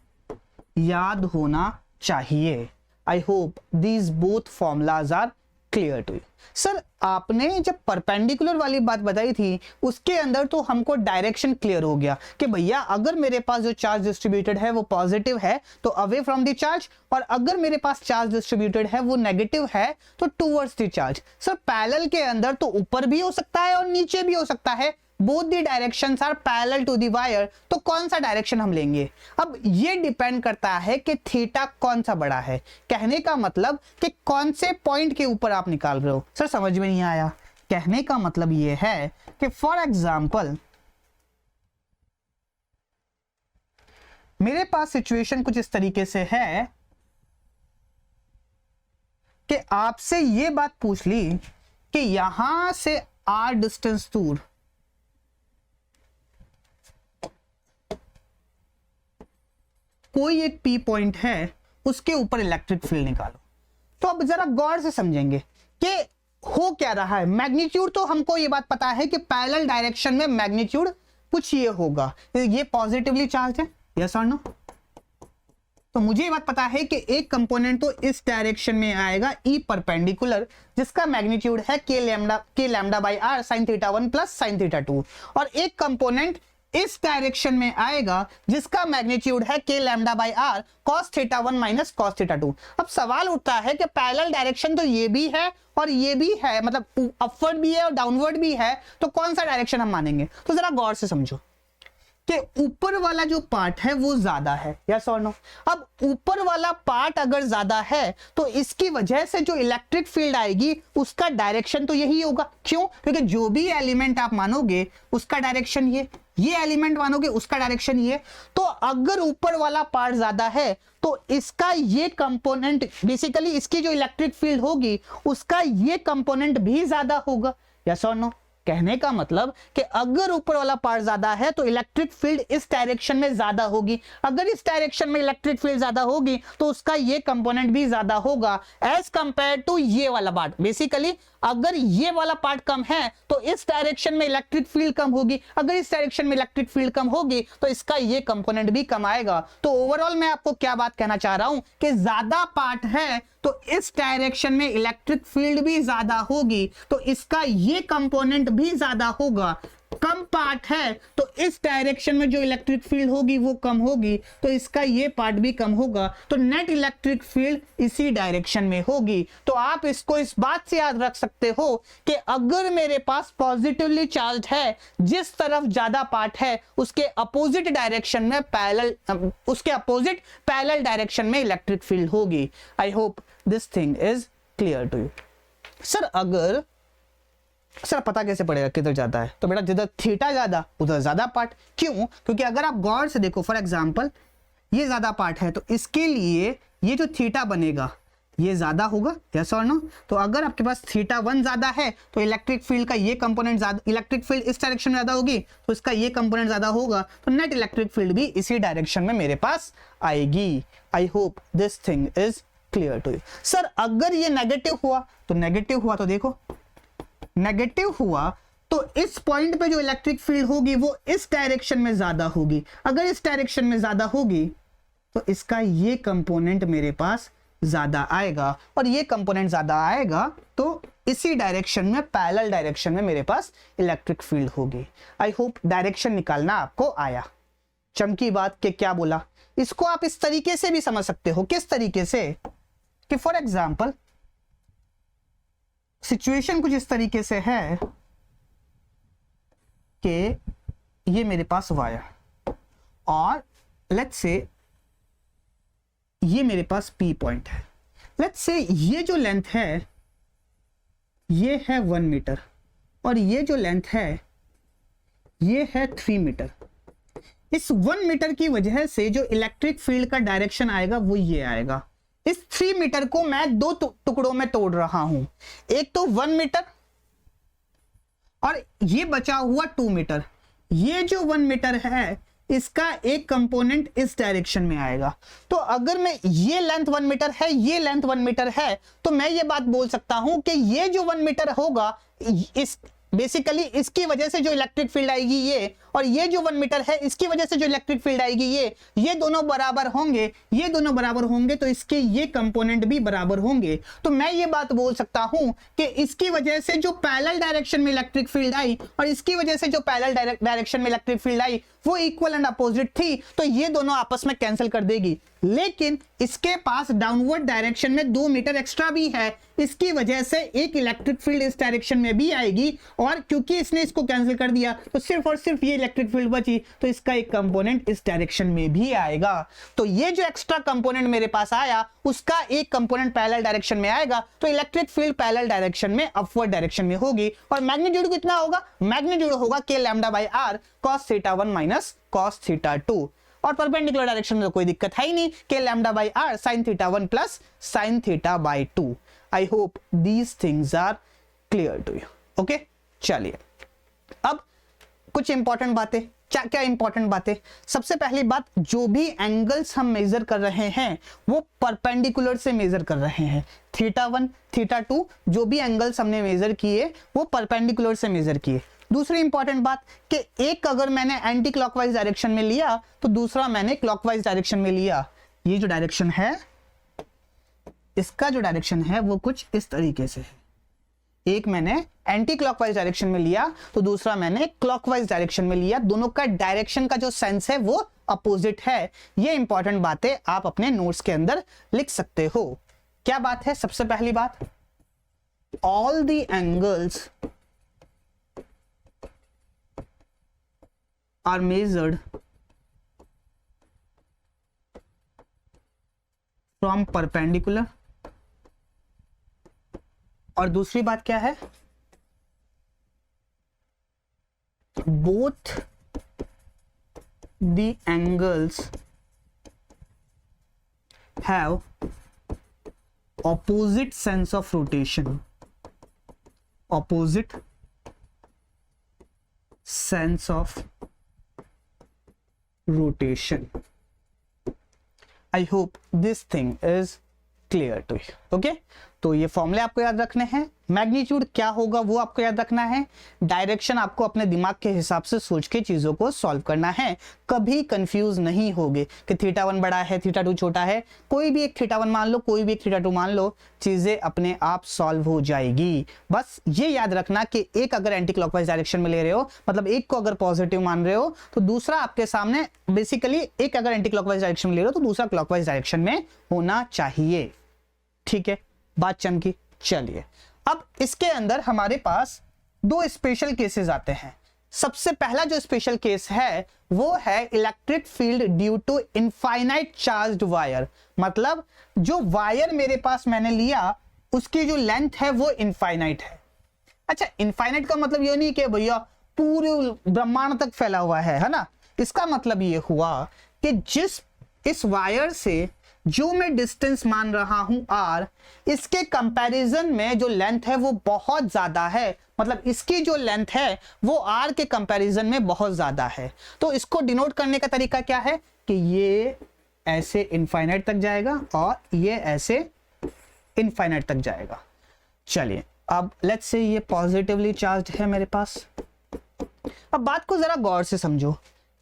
याद होना चाहिए। I hope these both formulas are clear to you. Sir आपने जब परपेंडिकुलर वाली बात बताई थी उसके अंदर तो हमको डायरेक्शन क्लियर हो गया कि भैया अगर मेरे पास जो चार्ज डिस्ट्रीब्यूटेड है वो पॉजिटिव है तो अवे फ्रॉम द चार्ज, और अगर मेरे पास चार्ज डिस्ट्रीब्यूटेड है वो नेगेटिव है तो towards the charge. Sir parallel के अंदर तो ऊपर भी हो सकता है और नीचे भी हो सकता है, both the directions are parallel to the wire, तो कौन सा डायरेक्शन हम लेंगे। अब ये डिपेंड करता है कि थीटा कौन सा बड़ा है, कहने का मतलब कि कौन से पॉइंट के ऊपर आप निकाल रहे हो। सर समझ में नहीं आया, कहने का मतलब ये है कि फॉर एग्जांपल मेरे पास सिचुएशन कुछ इस तरीके से है कि आपसे ये बात पूछ ली कि यहां से आर डिस्टेंस दूर कोई एक पी पॉइंट है उसके ऊपर इलेक्ट्रिक फील्ड निकालो। तो अब जरा गौर से समझेंगे कि हो क्या रहा है। मैग्नीट्यूड तो हमको ये बात पता है कि पैरेलल डायरेक्शन में मैग्नीट्यूड कुछ ये होगा, ये पॉजिटिवली चार्ज है, यस और नो। तो मुझे ये बात पता है कि एक कंपोनेंट तो इस डायरेक्शन में आएगा ई परपेंडिकुलर जिसका मैग्नीट्यूड है k lambda by r sine theta 1 plus sine theta 2, और एक कंपोनेंट इस डायरेक्शन में आएगा जिसका मैग्नीट्यूड है k lambda by r cos theta 1 minus cos theta 2। अब सवाल उठता है कि पैरेलल डायरेक्शन तो ये भी है और ये भी है, मतलब अपवर्ड भी है और डाउनवर्ड भी है, तो कौन सा डायरेक्शन हम मानेंगे। तो जरा गौर से समझो कि ऊपर वाला जो पार्ट है वो ज्यादा है, यस और नो। अब ऊपर वाला पार्ट अगर ज्यादा है तो इसकी वजह से जो इलेक्ट्रिक फील्ड आएगी उसका डायरेक्शन तो यही होगा। क्यों? क्योंकि जो भी एलिमेंट आप मानोगे उसका डायरेक्शन ये एलिमेंट मानोगे उसका डायरेक्शन ये। तो अगर ऊपर वाला पार्ट ज्यादा है तो इसका ये कंपोनेंट, बेसिकली इसकी जो इलेक्ट्रिक फील्ड होगी उसका ये कंपोनेंट भी ज्यादा होगा, यस और नो। कहने का मतलब कि अगर ऊपर वाला पार्ट ज्यादा है तो इलेक्ट्रिक फील्ड इस डायरेक्शन में ज्यादा होगी, अगर इस डायरेक्शन में इलेक्ट्रिक फील्ड ज्यादा होगी तो उसका ये कंपोनेंट भी ज्यादा होगा एज कंपेयर टू ये वाला पार्ट। बेसिकली अगर ये वाला पार्ट कम है तो इस डायरेक्शन में इलेक्ट्रिक फील्ड कम होगी, अगर इस डायरेक्शन में इलेक्ट्रिक फील्ड कम होगी तो इसका ये कंपोनेंट भी कम आएगा। तो ओवरऑल मैं आपको क्या बात कहना चाह रहा हूं कि ज्यादा पार्ट है तो इस डायरेक्शन में इलेक्ट्रिक फील्ड भी ज्यादा होगी, तो इसका ये कंपोनेंट भी ज्यादा होगा। कम पार्ट है तो इस डायरेक्शन में जो इलेक्ट्रिक फील्ड होगी वो कम होगी, तो इसका ये पार्ट भी कम होगा, तो नेट इलेक्ट्रिक फील्ड इसी डायरेक्शन में होगी। तो आप इसको इस बात से याद रख सकते हो कि अगर मेरे पास पॉजिटिवली चार्ज है, जिस तरफ ज्यादा पार्ट है उसके अपोजिट डायरेक्शन में पैरेलल डायरेक्शन में इलेक्ट्रिक फील्ड होगी। I hope this thing is clear to you. Sir पता कैसे पड़ेगा किधर ज्यादा है? तो बेटा जिधर थीटा ज्यादा उधर ज्यादा पार्ट। क्यों? क्योंकि अगर आप गौर से देखो, फॉर एग्जांपल ये ज्यादा पार्ट है तो इसके लिए ये जो थीटा बनेगा ये ज्यादा होगा, यस और नो? तो अगर आपके पास थीटा 1 ज्यादा है तो इलेक्ट्रिक फील्ड का ये कंपोनेंट ज्यादा, इलेक्ट्रिक फील्ड इस डायरेक्शन में ज्यादा होगी तो इसका ये कंपोनेंट ज्यादा होगा, तो नेट इलेक्ट्रिक फील्ड भी इसी डायरेक्शन में मेरे पास आएगी। I hope this thing is clear to you. Sir अगर ये नेगेटिव हुआ तो देखो नेगेटिव हुआ तो इस पॉइंट पे जो इलेक्ट्रिक फील्ड होगी वो इस डायरेक्शन में ज्यादा होगी। अगर इस डायरेक्शन में ज्यादा होगी तो इसका ये कंपोनेंट मेरे पास ज्यादा आएगा, और ये कंपोनेंट ज्यादा आएगा तो इसी डायरेक्शन में पैरेलल डायरेक्शन में मेरे पास इलेक्ट्रिक फील्ड होगी। आई होप डायरेक्शन निकालना आपको आया। चमकी बात के क्या बोला, इसको आप इस तरीके से भी समझ सकते हो। किस तरीके से? कि फॉर एग्जाम्पल सिचुएशन कुछ इस तरीके से है कि ये मेरे पास वायर और लेट्स से ये मेरे पास पी पॉइंट है। लेट्स से ये जो लेंथ है ये है 1 मीटर और ये जो लेंथ है ये है 3 मीटर। इस 1 मीटर की वजह से जो इलेक्ट्रिक फील्ड का डायरेक्शन आएगा वो ये आएगा। इस 3 मीटर को मैं 2 टुकड़ों में तोड़ रहा हूं, एक तो 1 मीटर और ये बचा हुआ 2 मीटर। ये जो 1 मीटर है इसका एक कंपोनेंट इस डायरेक्शन में आएगा। तो अगर मैं ये लेंथ 1 मीटर है, ये लेंथ 1 मीटर है, तो मैं ये बात बोल सकता हूं कि ये जो 1 मीटर होगा इस बेसिकली इसकी वजह से जो इलेक्ट्रिक फील्ड आएगी ये, और ये जो 1 मीटर है इसकी वजह से जो इलेक्ट्रिक फील्ड आएगी ये दोनों बराबर होंगे, ये दोनों बराबर होंगे तो इसके ये कंपोनेंट भी बराबर होंगे। तो मैं ये बात बोल सकता हूं कि इसकी वजह से जो पैरेलल डायरेक्शन में इलेक्ट्रिक फील्ड आई और इसकी वजह से जो पैरेलल डायरेक्शन में इलेक्ट्रिक फील्ड आई वो इक्वल एंड अपोजिट थी, तो ये दोनों आपस में कैंसिल कर देगी। लेकिन इसके पास डाउनवर्ड डायरेक्शन में 2 मीटर एक्स्ट्रा भी है, इसकी वजह से एक इलेक्ट्रिक फील्ड इस डायरेक्शन में भी आएगी, और क्योंकि इसने इसको कैंसिल कर दिया तो सिर्फ और सिर्फ ये इलेक्ट्रिक फील्ड बची, तो इसका एक कंपोनेंट इस डायरेक्शन में भी आएगा। तो ये जो एक्स्ट्रा कंपोनेंट मेरे पास आया उसका एक कंपोनेंट पैरेलल डायरेक्शन में आएगा, तो इलेक्ट्रिक फील्ड पैरेलल डायरेक्शन में अपवर्ड डायरेक्शन में होगी। और मैग्नीट्यूड कितना होगा? मैग्नीट्यूड होगा k lambda by r cos theta 1 minus cos theta 2, और परपेंडिकुलर डायरेक्शन में तो कोई दिक्कत है ही नहीं, k lambda by r sin theta 1 plus sin theta by 2। I hope these things are clear to you. Okay, चलिए अब कुछ इंपॉर्टेंट बातें। क्या इंपॉर्टेंट बातें? सबसे पहली बात, जो भी एंगल्स हम मेजर कर रहे हैं वो परपेंडिकुलर से मेजर कर रहे हैं। थीटा 1 थीटा 2 जो भी एंगल्स हमने मेजर किए वो परपेंडिकुलर से मेजर किए। दूसरी इंपॉर्टेंट बात कि एक अगर मैंने एंटी क्लॉकवाइज डायरेक्शन में लिया तो दूसरा मैंने क्लॉकवाइज डायरेक्शन में लिया। ये जो डायरेक्शन है इसका जो डायरेक्शन है वो कुछ इस तरीके से है। एक मैंने एंटी क्लॉकवाइज डायरेक्शन में लिया तो दूसरा मैंने क्लॉकवाइज डायरेक्शन में लिया। दोनों का डायरेक्शन का जो सेंस है वो अपोजिट है। ये इंपॉर्टेंट बातें आप अपने नोट्स के अंदर लिख सकते हो। क्या बात है? सबसे पहली बात, all the angles are measured from perpendicular. और दूसरी बात क्या है? Both the angles have opposite sense of rotation. Opposite sense of rotation. I hope this thing is clear to you. Okay, तो ये फॉर्मूले आपको याद रखने हैं, मैग्नीट्यूड क्या होगा वो आपको याद रखना है, डायरेक्शन आपको अपने दिमाग के हिसाब से सोच के चीजों को सॉल्व करना है। कभी कंफ्यूज नहीं होगे कि थीटा 1 बड़ा है थीटा 2 छोटा है, कोई भी एक थीटा 1 मान लो, कोई भी एक थीटा 2 मान लो, चीजें अपने आप सॉल्व हो जाएगी। बस ये याद रखना कि एक अगर एंटी क्लॉकवाइज डायरेक्शन में ले रहे हो, मतलब एक को अगर पॉजिटिव मान रहे हो तो दूसरा आपके सामने बेसिकली, एक अगर एंटी क्लॉकवाइज डायरेक्शन में ले रहे हो तो दूसरा क्लॉकवाइज डायरेक्शन में होना चाहिए। ठीक है, बात चमकी। चलिए अब इसके अंदर हमारे पास दो स्पेशल केसेस आते हैं। सबसे पहला जो स्पेशल केस है वो है electric field due to infinite charged wire. मतलब जो वायर मेरे पास मैंने लिया उसकी जो लेंथ है वो इनफाइनाइट है। अच्छा, इनफाइनाइट का मतलब ये नहीं कि भैया पूरे ब्रह्मांड तक फैला हुआ है ना। इसका मतलब ये हुआ कि जिस इस वायर से जो मैं डिस्टेंस मान रहा हूं r, इसके कंपैरिजन में जो लेंथ है वो बहुत ज्यादा है। मतलब इसकी जो लेंथ है वो r के कंपैरिजन में बहुत ज्यादा है। तो इसको डिनोट करने का तरीका क्या है कि ये ऐसे इनफाइनाइट तक जाएगा और ये ऐसे इनफाइनाइट तक जाएगा। चलिए अब लेट्स से ये पॉजिटिवली चार्ज्ड है मेरे पास। अब बात को जरा गौर से समझो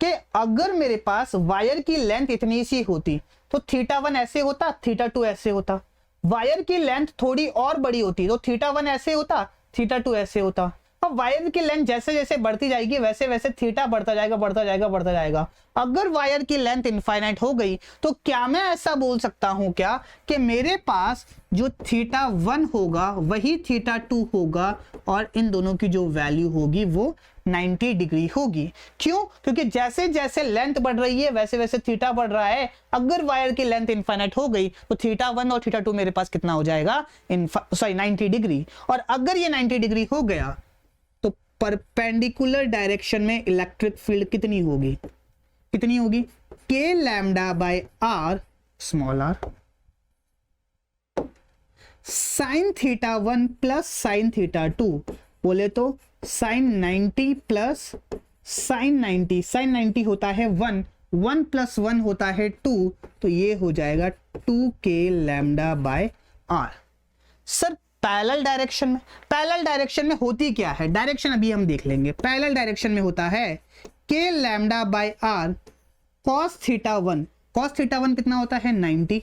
कि अगर मेरे पास वायर की लेंथ इतनी सी होती तो थीटा 1 ऐसे होता, थीटा 2 ऐसे होता। वायर की लेंथ थोड़ी और बड़ी होती तो थीटा 1 ऐसे होता, थीटा 2 ऐसे होता। अब वायर की लेंथ जैसे जैसे बढ़ती जाएगी वैसे वैसे थीटा बढ़ता जाएगा, बढ़ता जाएगा, बढ़ता जाएगा। अगर वायर की लेंथ इनफाइनाइट हो गई तो क्या मैं ऐसा बोल सकता हूं क्या कि मेरे पास जो थीटा 1 होगा वही थीटा 2 होगा और इन दोनों की जो वैल्यू होगी वो 90 डिग्री होगी। क्यों? क्योंकि जैसे जैसे लेंथ बढ़ रही है वैसे वैसे थीटा बढ़ रहा है। अगर वायर की लेंथ इनफाइनाइट हो गई तो थीटा 1 और थीटा 2 मेरे पास कितना हो जाएगा, 90 डिग्री। और अगर ये 90 डिग्री हो गया तो परपेंडिकुलर डायरेक्शन में इलेक्ट्रिक फील्ड कितनी होगी, कितनी होगी, k lambda bye r small r sign theta 1 plus sine theta 2। बोले तो साइन 90 प्लस साइन 90, साइन 90 होता है 1, 1 प्लस 1 होता है 2, तो ये हो जाएगा 2k lambda bye r। Sir parallel direction में, पैरेलल डायरेक्शन में होती क्या है, डायरेक्शन अभी हम देख लेंगे। पैरेलल डायरेक्शन में होता है k lambda bye r cos theta 1, cos theta 1 कितना होता है 90,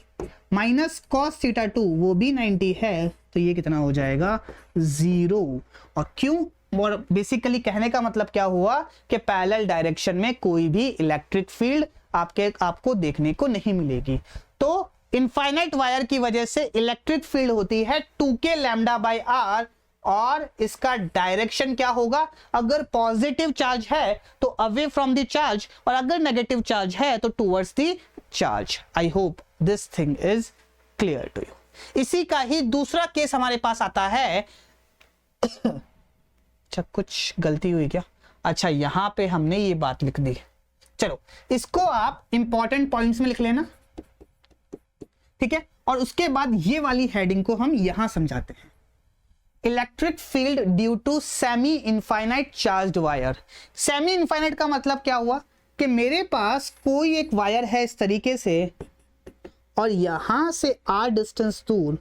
माइनस cos थीटा 2 वो भी 90 है, तो ये कितना हो जाएगा 0। और क्यों, और बेसिकली कहने का मतलब क्या हुआ कि पैरेलल डायरेक्शन में कोई भी इलेक्ट्रिक फील्ड आपको देखने को नहीं मिलेगी। तो इनफाइनाइट वायर की वजह से इलेक्ट्रिक फील्ड होती है 2k लैम्डा बाय r और इसका डायरेक्शन क्या होगा, अगर पॉजिटिव चार्ज है तो अवे फ्रॉम द चार्ज और अगर नेगेटिव चार्ज है तो towards the charge. I hope this thing is clear to you. इसी का ही दूसरा केस हमारे पास आता है। अच्छा कुछ गलती हुई क्या, अच्छा यहां पे हमने ये बात लिख दी, चलो इसको आप इंपॉर्टेंट पॉइंट्स में लिख लेना, ठीक है। और उसके बाद ये वाली हेडिंग को हम यहां समझाते हैं, electric field due to semi infinite charged wire. Semi infinite का मतलब क्या हुआ कि मेरे पास कोई एक वायर है इस तरीके से और यहां से r डिस्टेंस दूर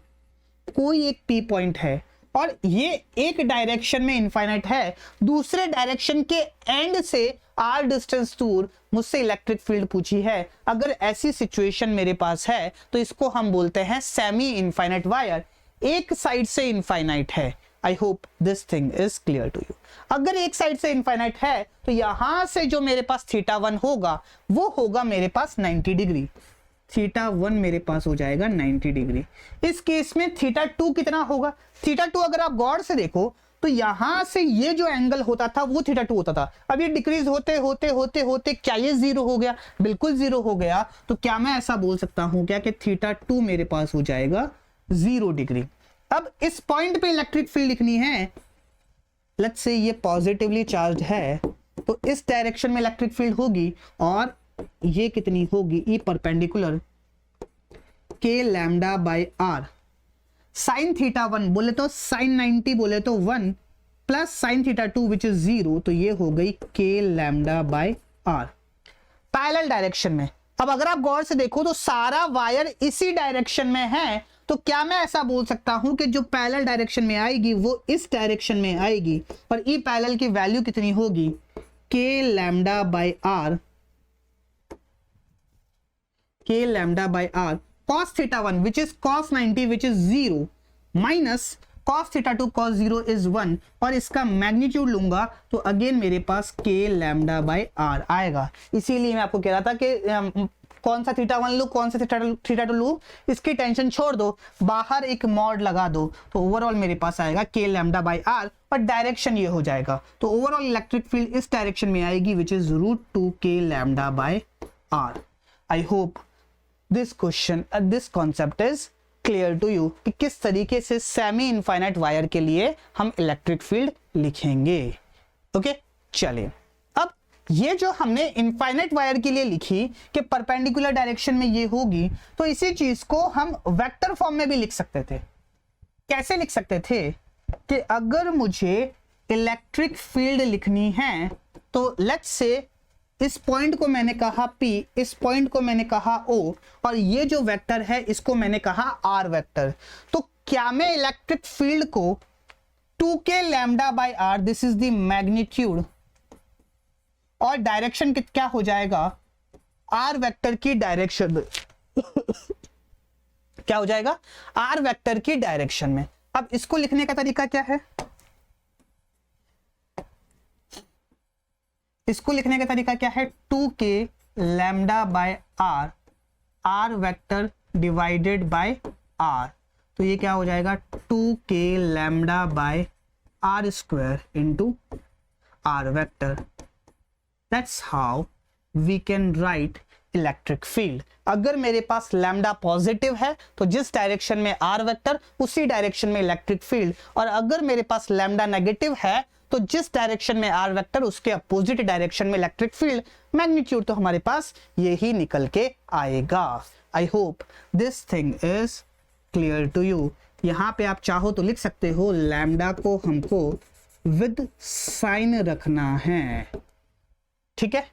कोई एक p पॉइंट है और ये एक डायरेक्शन में इनफाइनाइट है, दूसरे डायरेक्शन के एंड से r डिस्टेंस दूर मुझसे इलेक्ट्रिक फील्ड पूछी है। अगर ऐसी सिचुएशन मेरे पास है तो इसको हम बोलते हैं सेमी इनफाइनाइट वायर, एक साइड से इनफाइनाइट है। I hope this thing is clear to you. अगर एक साइड से इनफाइनाइट है तो यहां से जो मेरे पास थीटा 1 होगा वो होगा मेरे पास 90 डिग्री, थीटा 1 मेरे पास हो जाएगा 90 डिग्री। इस केस में थीटा 2 कितना होगा, थीटा 2 अगर आप गौर से देखो तो यहां से ये जो एंगल होता था वो थीटा 2 होता था। अब ये डिक्रीज होते होते होते होते क्या ये 0 हो गया, बिल्कुल 0 हो गया। तो क्या मैं ऐसा बोल सकता हूं क्या कि थीटा 2 मेरे पास हो जाएगा 0 डिग्री। अब इस पॉइंट पे इलेक्ट्रिक फील्ड लिखनी है, लेट्स से ये पॉजिटिवली चार्ज है तो इस डायरेक्शन में इलेक्ट्रिक फील्ड होगी और ये कितनी होगी, E perpendicular k lambda bye r sign theta 1 बोले तो साइन 90 बोले तो 1 plus sine theta 2 which is 0, तो ये हो गई k lambda bye r parallel direction में। अब अगर आप गौर से देखो तो सारा वायर इसी डायरेक्शन में है तो क्या मैं ऐसा बोल सकता हूं कि जो पैरेलल डायरेक्शन में आएगी वो इस डायरेक्शन में आएगी और ई पैरेलल की वैल्यू कितनी होगी, k lambda by r, k lambda by r cos theta 1 which is cos 90 which is 0 minus cos theta 2 cos 0 is 1 और इसका मैग्नीट्यूड लूंगा तो अगेन मेरे पास k लैम्डा बाय आर आएगा। इसीलिए मैं आपको कह रहा था कि कौन सा थीटा 1 लू, कौन सा थीटा 2 लू, इसकी टेंशन छोड़ दो, बाहर एक मॉड लगा दो तो ओवरऑल मेरे पास आएगा k लैम्डा बाय आर और डायरेक्शन ये हो जाएगा। तो ओवरऑल इलेक्ट्रिक फील्ड इस डायरेक्शन में आएगी which is √2 k lambda by r. I hope this question this concept is clear to you कि किस तरीके से सेमी इनफाइनाइट वायर के लिए हम इलेक्ट्रिक फील्ड लिखेंगे। ओके चलिए, अब ये जो हमने इनफाइनाइट वायर के लिए लिखी कि परपेंडिकुलर डायरेक्शन में ये होगी, तो इसी चीज को हम वेक्टर फॉर्म में भी लिख सकते थे। कैसे लिख सकते थे कि अगर मुझे इलेक्ट्रिक फील्ड लिखनी है तो लेट्स से इस पॉइंट को मैंने कहा P, इस पॉइंट को मैंने कहा O और ये जो वेक्टर है इसको मैंने कहा R वेक्टर। तो क्या मैं इलेक्ट्रिक फील्ड को 2k lambda bye R, this is the magnitude, और डायरेक्शन क्या हो जाएगा, R वेक्टर की डायरेक्शन क्या हो जाएगा, R वेक्टर की डायरेक्शन में। अब इसको लिखने का तरीका क्या है, इसको लिखने का तरीका क्या है, 2k lambda by r, r vector divided by r, तो ये क्या हो जाएगा 2k lambda by are square into r vector. That's how we can write electric field. अगर मेरे पास लैम्डा पॉजिटिव है तो जिस डायरेक्शन में आर वेक्टर उसी डायरेक्शन में इलेक्ट्रिक फील्ड, और अगर मेरे पास लैम्डा नेगेटिव है तो जिस डायरेक्शन में आर वेक्टर उसके अपोजिट डायरेक्शन में इलेक्ट्रिक फील्ड। मैग्नीट्यूड तो हमारे पास यही निकल के आएगा। I hope this thing is clear to you. यहां पे आप चाहो तो लिख सकते हो लैम्डा को हमको विद साइन रखना है, ठीक है।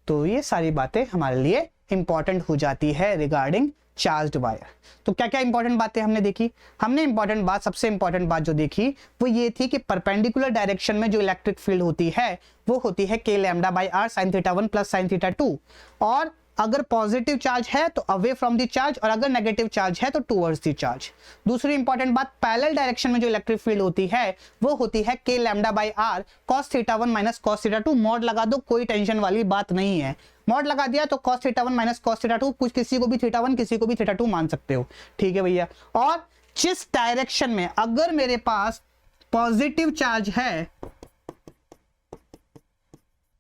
तो ये सारी बातें हमारे लिए इंपॉर्टेंट हो जाती है रिगार्डिंग चार्ज्ड वायर। तो क्या क्या इंपॉर्टेंट बातें हमने देखी, हमने इंपॉर्टेंट बात, सबसे इंपॉर्टेंट बात जो देखी वो ये थी कि परपेंडिकुलर डायरेक्शन में जो इलेक्ट्रिक फील्ड होती है वो होती है k lambda bye r sin theta 1 plus sin theta 2, और अगर पॉजिटिव चार्ज है तो अवे फ्रॉम द चार्ज और अगर नेगेटिव चार्ज है तो टुवर्ड्स द चार्ज। दूसरी इंपॉर्टेंट बात, पैरेलल डायरेक्शन में जो इलेक्ट्रिक फील्ड होती है वो होती है k lambda bye r cos theta 1 minus cos theta 2। Mod लगा दो, कोई टेंशन वाली बात नहीं है। मॉड लगा दिया तो cos theta 1 minus cos theta 2, कुछ किसी को भी थीटा 1 किसी को भी थीटा 2 मान सकते हो, ठीक है भैया। और जिस डायरेक्शन में अगर मेरे पास पॉजिटिव चार्ज है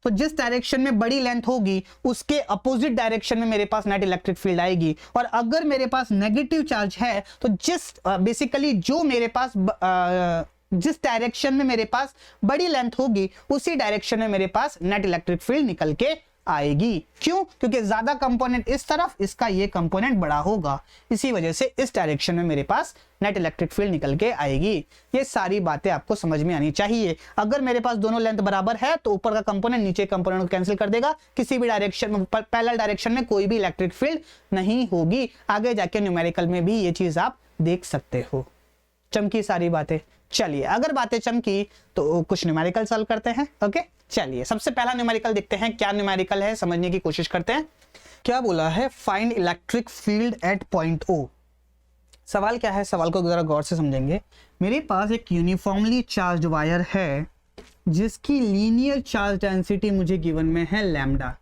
तो जिस डायरेक्शन में बड़ी लेंथ होगी उसके अपोजिट डायरेक्शन में मेरे पास नेट इलेक्ट्रिक फील्ड आएगी, और अगर मेरे पास नेगेटिव चार्ज है तो जिस बेसिकली जो मेरे पास जिस डायरेक्शन में मेरे पास बड़ी लेंथ होगी उसी डायरेक्शन में मेरे पास नेट इलेक्ट्रिक फील्ड निकल के आएगी। क्यों? क्योंकि ज्यादा कंपोनेंट इस तरफ, इसका ये कंपोनेंट बड़ा होगा, इसी वजह से इस डायरेक्शन में मेरे पास नेट इलेक्ट्रिक फील्ड निकल के आएगी। ये सारी बातें आपको समझ में आनी चाहिए। अगर मेरे पास दोनों लेंथ बराबर है तो ऊपर का कंपोनेंट नीचे कंपोनेंट को कैंसिल कर देगा, किसी भी डायरेक्शन में पैरेलल डायरेक्शन में कोई भी इलेक्ट्रिक फील्ड नहीं होगी। आगे जाके न्यूमेरिकल में भी ये चीज आप देख सकते हो। चमकी सारी बातें। चलिए, अगर बातें चमकी तो कुछ न्यूमेरिकल सॉल्व करते हैं। ओके चलिए, सबसे पहला न्यूमेरिकल देखते हैं क्या न्यूमेरिकल है, समझने की कोशिश करते हैं। क्या बोला है, find electric field at point O। सवाल क्या है, सवाल को जरा गौर से समझेंगे। मेरे पास एक यूनिफॉर्मली चार्ज्ड वायर है जिसकी लीनियर चार्ज डेंसिटी मुझे गिवन में है लैम्डा।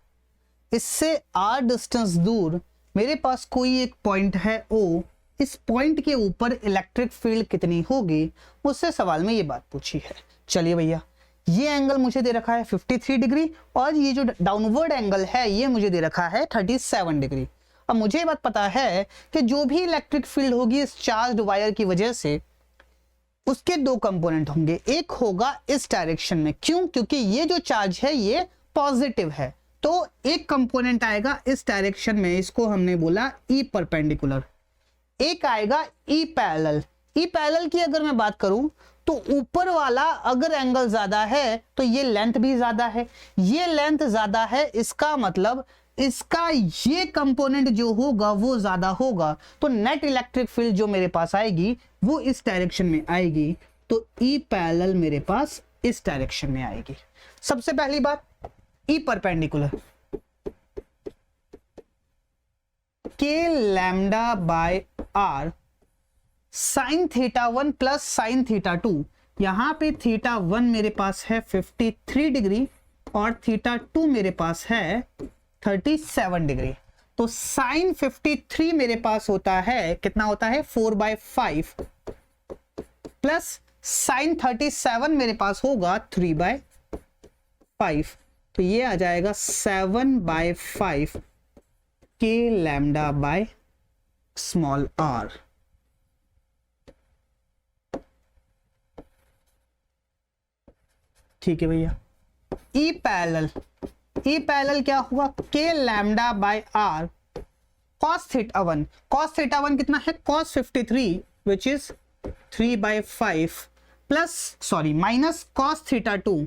इससे r डिस्टेंस दूर मेरे पास कोई एक पॉइंट है O। इस पॉइंट के ऊपर इलेक्ट्रिक फील्ड कितनी होगी, मुझसे सवाल में ये बात पूछी है। चलिए भैया, ये एंगल मुझे दे रखा है 53 डिग्री और ये जो डाउनवर्ड एंगल है ये मुझे दे रखा है 37 डिग्री। अब मुझे ये बात पता है कि जो भी इलेक्ट्रिक फील्ड होगी इस चार्ज्ड वायर की वजह से उसके दो कंपोनेंट होंगे। एक होगा इस डायरेक्शन में, क्यों? क्योंकि ये जो चार्ज है ये पॉजिटिव है, तो एक कंपोनेंट आएगा इस डायरेक्शन में, इसको हमने बोला ई परपेंडिकुलर। एक आएगा ई पैरेलल। ई पैरेलल की अगर मैं बात करूं तो ऊपर वाला अगर एंगल ज्यादा है तो ये लेंथ भी ज्यादा है, ये लेंथ ज्यादा है, इसका मतलब इसका ये कंपोनेंट जो होगा वो ज्यादा होगा, तो नेट इलेक्ट्रिक फील्ड जो मेरे पास आएगी वो इस डायरेक्शन में आएगी, तो ई पैरेलल मेरे पास इस डायरेक्शन में आएगी। सबसे पहली बात, E perpendicular k lambda by r sine theta 1 plus sine theta 2, यहां पे थीटा 1 मेरे पास है 53 डिग्री और थीटा 2 मेरे पास है 37 डिग्री। तो साइन 53 मेरे पास होता है, कितना होता है 4/5 प्लस साइन 37 मेरे पास होगा 3/5, तो ये आ जाएगा 7/5 के लैम्डा बाय स्मॉल आर। ठीक है भैया। ई पैरेलल क्या हुआ, k lambda by r cos theta 1, cos theta 1 कितना है cos 53 which is 3/5 plus sorry minus cos theta 2,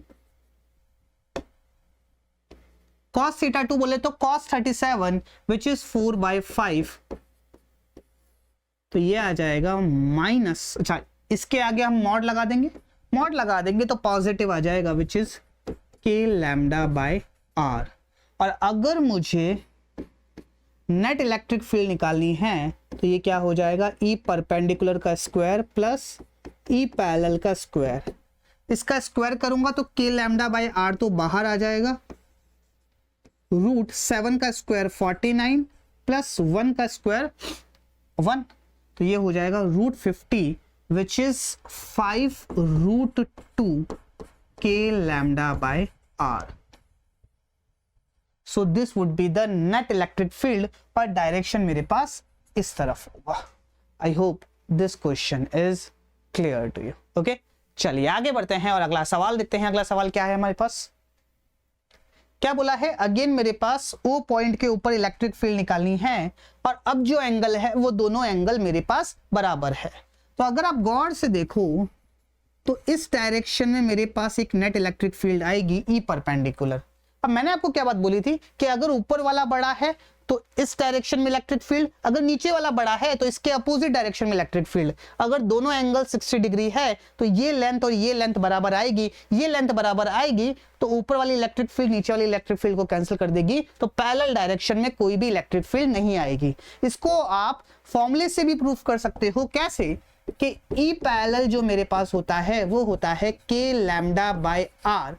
cos theta 2 बोले तो कॉस 37 विच इज 4/5, तो ये आ जाएगा माइनस, अच्छा इसके आगे हम मॉड लगा देंगे, मॉड लगा देंगे तो पॉजिटिव आ जाएगा which is k lambda by r. और अगर मुझे नेट इलेक्ट्रिक फील्ड निकालनी है तो ये क्या हो जाएगा, ई परपेंडिकुलर का स्क्वायर प्लस ई पैरेलल का स्क्वायर, इसका स्क्वायर करूंगा तो के लैम्डा बाय आर तो बाहर आ जाएगा, रूट 7 का स्क्वायर 49 प्लस 1 का स्क्वायर 1, तो ये हो जाएगा root 50 which is 5√2 k lambda by r. So this would be the net electric field, पर डायरेक्शन मेरे पास इस तरफ होगा। I hope this question is clear to you. Okay, चलिए आगे बढ़ते हैं और अगला सवाल देखते हैं। अगला सवाल क्या है हमारे पास, क्या बोला है, अगेन मेरे पास ओ पॉइंट के ऊपर इलेक्ट्रिक फील्ड निकालनी है और अब जो एंगल है वो दोनों एंगल मेरे पास बराबर है। तो अगर आप गौर से देखो तो इस डायरेक्शन में मेरे पास एक नेट इलेक्ट्रिक फील्ड आएगी ई परपेंडिकुलर। अब मैंने आपको क्या बात बोली थी कि अगर ऊपर वाला बड़ा है तो इस डायरेक्शन में इलेक्ट्रिक फील्ड, अगर नीचे वाला बड़ा है तो इसके अपोजिट डायरेक्शन में इलेक्ट्रिक फील्ड। अगर दोनों एंगल 60 डिग्री है तो ये लेंथ और ये लेंथ बराबर आएगी, ये लेंथ बराबर आएगी तो ऊपर वाली इलेक्ट्रिक फील्ड नीचे वाली इलेक्ट्रिक फील्ड को कैंसिल कर देगी, तो पैरेलल डायरेक्शन में कोई भी इलेक्ट्रिक फील्ड नहीं आएगी। इसको आप फॉर्मूले से भी प्रूफ कर सकते हो, कैसे कि ई पैरेलल जो मेरे पास होता है वो होता है k lambda by r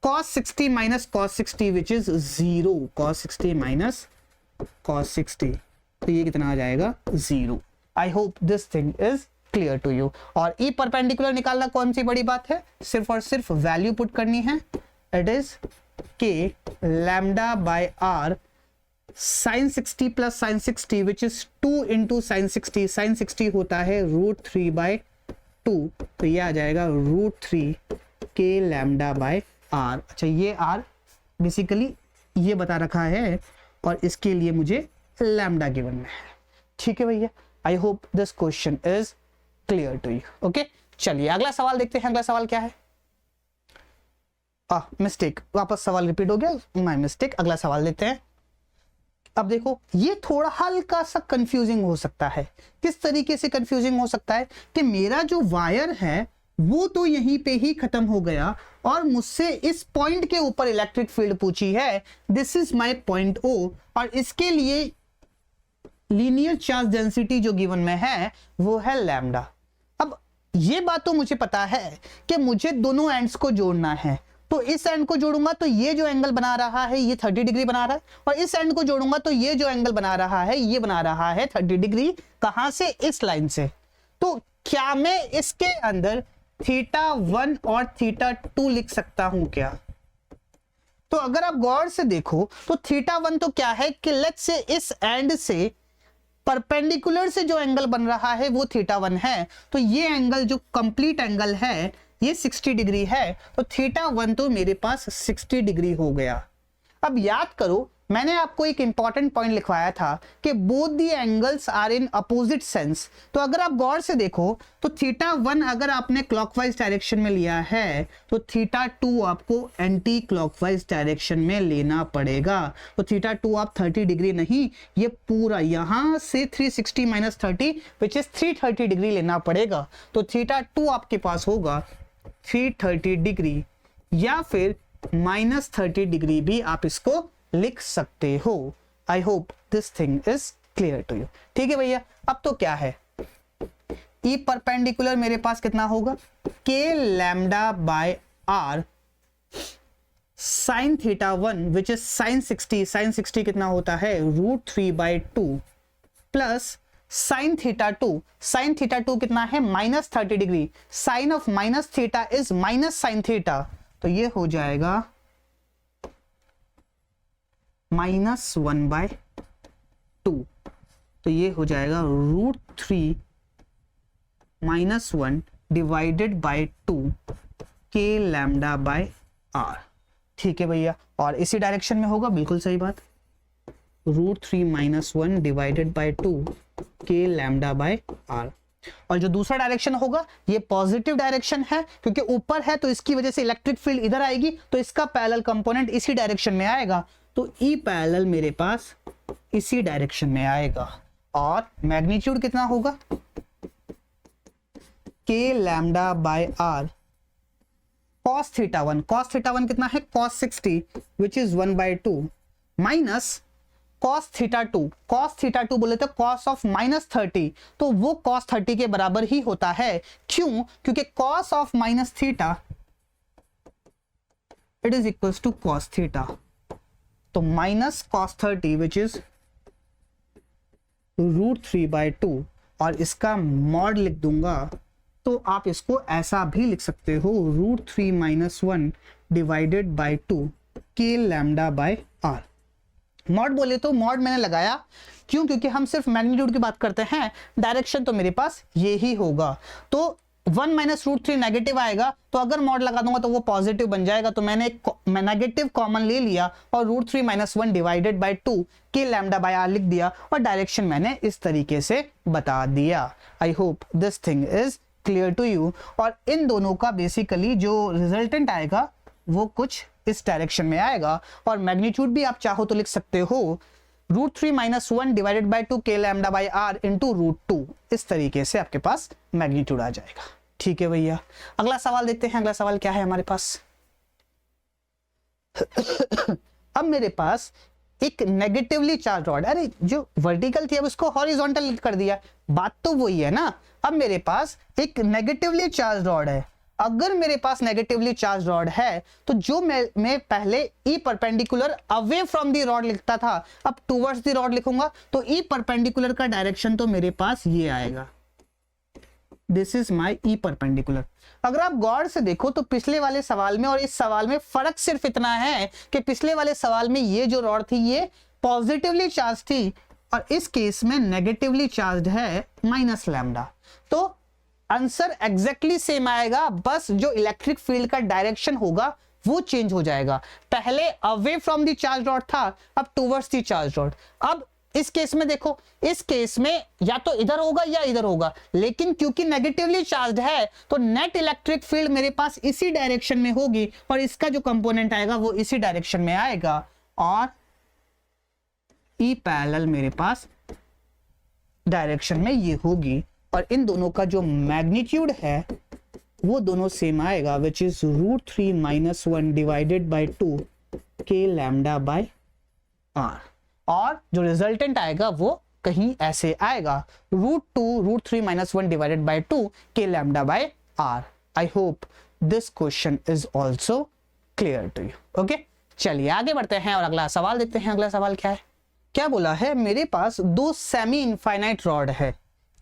cos 60 माइनस cos 60 विच इज 0, cos 60 माइनस cos 60, तो ये कितना आ जाएगा 0। I hope this thing is clear to you. और ई परपेंडिकुलर निकालना कौन सी बड़ी बात है, सिर्फ और सिर्फ वैल्यू पुट करनी है, it is k lambda by r sin 60 plus sin 60 which is 2 into sin 60, sin 60 होता है √3/2, तो ये आ जाएगा √3 के लैम्डा बाय आर। अच्छा ये आर बेसिकली ये बता रखा है और इसके लिए मुझे लैम्डा गिवन में है। ठीक है भैया, I hope this question is clear to you. Okay, चलिए अगला सवाल देखते हैं। अगला सवाल क्या है, मिस्टेक, वापस सवाल रिपीट हो गया, माय मिस्टेक। अगला सवाल देखते हैं। अब देखो ये थोड़ा हल्का सा कंफ्यूजिंग हो सकता है। किस तरीके से कंफ्यूजिंग हो सकता है कि मेरा जो वायर है वो तो यहीं पे ही खत्म हो गया और मुझसे इस पॉइंट के ऊपर इलेक्ट्रिक फील्ड पूछी है, this is my point O, और इसके लिए लीनियर चार्ज डेंसिटी जो गिवन में है वो है लैम्डा। अब ये बात तो मुझे पता है कि मुझे दोनों एंड्स को जोड़ना है, तो इस एंड को जोड़ूंगा तो ये जो एंगल बना रहा है ये 30 डिग्री बना रहा है, और इस एंड को जोड़ूंगा तो ये जो एंगल बना रहा है ये बना रहा है 30 डिग्री। कहां से, इस लाइन से। तो क्या मैं इसके अंदर θ1 और θ2 लिख सकता हूं क्या? तो अगर आप गौर से देखो तो θ1 तो क्या है कि लेट्स से इस एंड से परपेंडिकुलर से जो एंगल बन रहा है वो θ1 है, तो ये एंगल जो कंप्लीट एंगल है ये 60 डिग्री है, तो θ1 तो मेरे पास 60 डिग्री हो गया। अब याद करो मैंने आपको एक इंपॉर्टेंट पॉइंट लिखवाया था कि both the angles are in opposite sense. तो अगर आप गौर से देखो तो θ1 अगर आपने क्लॉकवाइज डायरेक्शन में लिया है तो θ2 आपको एंटी क्लॉकवाइज डायरेक्शन में लेना पड़ेगा। तो θ2 आप 30 डिग्री नहीं, ये पूरा यहां से 360 माइनस 30 विच इज 330 डिग्री लेना पड़ेगा। तो θ2 आपके पास होगा 330 डिग्री या फिर -30 डिग्री भी आप इसको लिख सकते हो। I hope this thing is clear to you. ठीक है भैया, अब तो क्या है, ई परपेंडिकुलर मेरे पास कितना होगा, k lambda by r sine θ1 which is sine 60, sine 60 कितना होता है √3/2 प्लस साइन θ2, साइन θ2 कितना है -30 degree, sine of minus theta is minus sine theta, तो ये हो जाएगा -1/2, तो ये हो जाएगा √3 - 1 divided by 2 k lambda by are. ठीक है भैया, और इसी डायरेक्शन में होगा, बिल्कुल सही बात, √3 - 1 divided by 2 k lambda by r. और जो दूसरा डायरेक्शन होगा ये पॉजिटिव डायरेक्शन है, क्योंकि ऊपर है तो इसकी वजह से इलेक्ट्रिक फील्ड इधर आएगी, तो इसका पैरेलल कंपोनेंट इसी डायरेक्शन में आएगा, तो ई पैरेलल मेरे पास इसी डायरेक्शन में आएगा। और मैग्नीट्यूड कितना होगा, k lambda by r cos θ1, cos θ1 कितना है cos 60 which is 1/2 minus cos θ2, cos θ2 बोले तो cos ऑफ -30, तो वो cos 30 के बराबर ही होता है। क्यों? क्योंकि cos of minus theta it is equals to cos theta, तो माइनस cos 30 विच इज √3/2, और इसका मॉड लिख दूंगा, तो आप इसको ऐसा भी लिख सकते हो √3 - 1 divided by 2 k lambda by are. Mod बोले तो मॉड मैंने लगाया क्यों, क्योंकि हम सिर्फ मैग्नीट्यूड की बात करते हैं, डायरेक्शन तो मेरे पास ये ही होगा, तो 1 - √3 नेगेटिव आएगा, तो अगर मॉड लगा दूंगा तो वो पॉजिटिव बन जाएगा, तो मैंने नेगेटिव कॉमन ले लिया और √3 - 1 divided by 2 k lambda by are लिख दिया, और डायरेक्शन मैंने इस तरीके से बता दिया। I hope this thing is clear to you. और इन दोनों का बेसिकली जो रिजल्टेंट आएगा वो कुछ इस डायरेक्शन में आएगा, और मैग्नीट्यूड भी आप चाहो तो लिख सकते हो √3 - 1 divided by 2 k lambda by are into √2, इस तरीके से आपके पास मैग्नीट्यूड आ जाएगा। ठीक है भैया, अगला सवाल देखते हैं। अगला सवाल क्या है हमारे पास अब मेरे पास एक नेगेटिवली चार्ज रॉड, अरे जो वर्टिकल थी अब उसको हॉरिजॉन्टल कर दिया, बात तो वही है ना। अब मेरे पास एक नेगेटिवली चार्ज रॉड है, अगर मेरे पास नेगेटिवली चार्ज रॉड है तो जो मैं पहले E perpendicular away from the rod लिखता था, अब टुवर्ड्स दी रॉड लिखूंगा, तो ई परपेंडिकुलर का डायरेक्शन तो मेरे पास ये आएगा, this is my E perpendicular. अगर आप गौर से देखो तो पिछले वाले सवाल में और इस सवाल में फर्क सिर्फ इतना है कि पिछले वाले सवाल में ये जो रॉड थी ये पॉजिटिवली चार्ज थी, और इस केस में नेगेटिवली चार्ज है -λ, तो आंसर एग्जैक्टली सेम आएगा, बस जो इलेक्ट्रिक फील्ड का डायरेक्शन होगा वो चेंज हो जाएगा। पहले away from the charge rod था, अब टुवर्ड्स द चार्ज रॉड। अब इस केस में देखो, इस केस में या तो इधर होगा या इधर होगा, लेकिन क्योंकि नेगेटिवली चार्ज है तो नेट इलेक्ट्रिक फील्ड मेरे पास इसी डायरेक्शन में होगी, और इसका जो कंपोनेंट आएगा वो इसी डायरेक्शन में आएगा, और ई पैरेलल मेरे पास डायरेक्शन में ये होगी, और इन दोनों का जो मैग्नीट्यूड है वो दोनों सेम आएगा, which is √3 - 1 divided by 2 k lambda by r, और जो रिजल्टेंट आएगा वो कहीं ऐसे आएगा, √3 - 1 divided by 2 k lambda by r. I hope this question is also clear to you. Okay, चलिए आगे बढ़ते हैं और अगला सवाल देखते हैं। अगला सवाल क्या है, क्या बोला है, मेरे पास दो सेमी इनफाइनाइट रॉड है।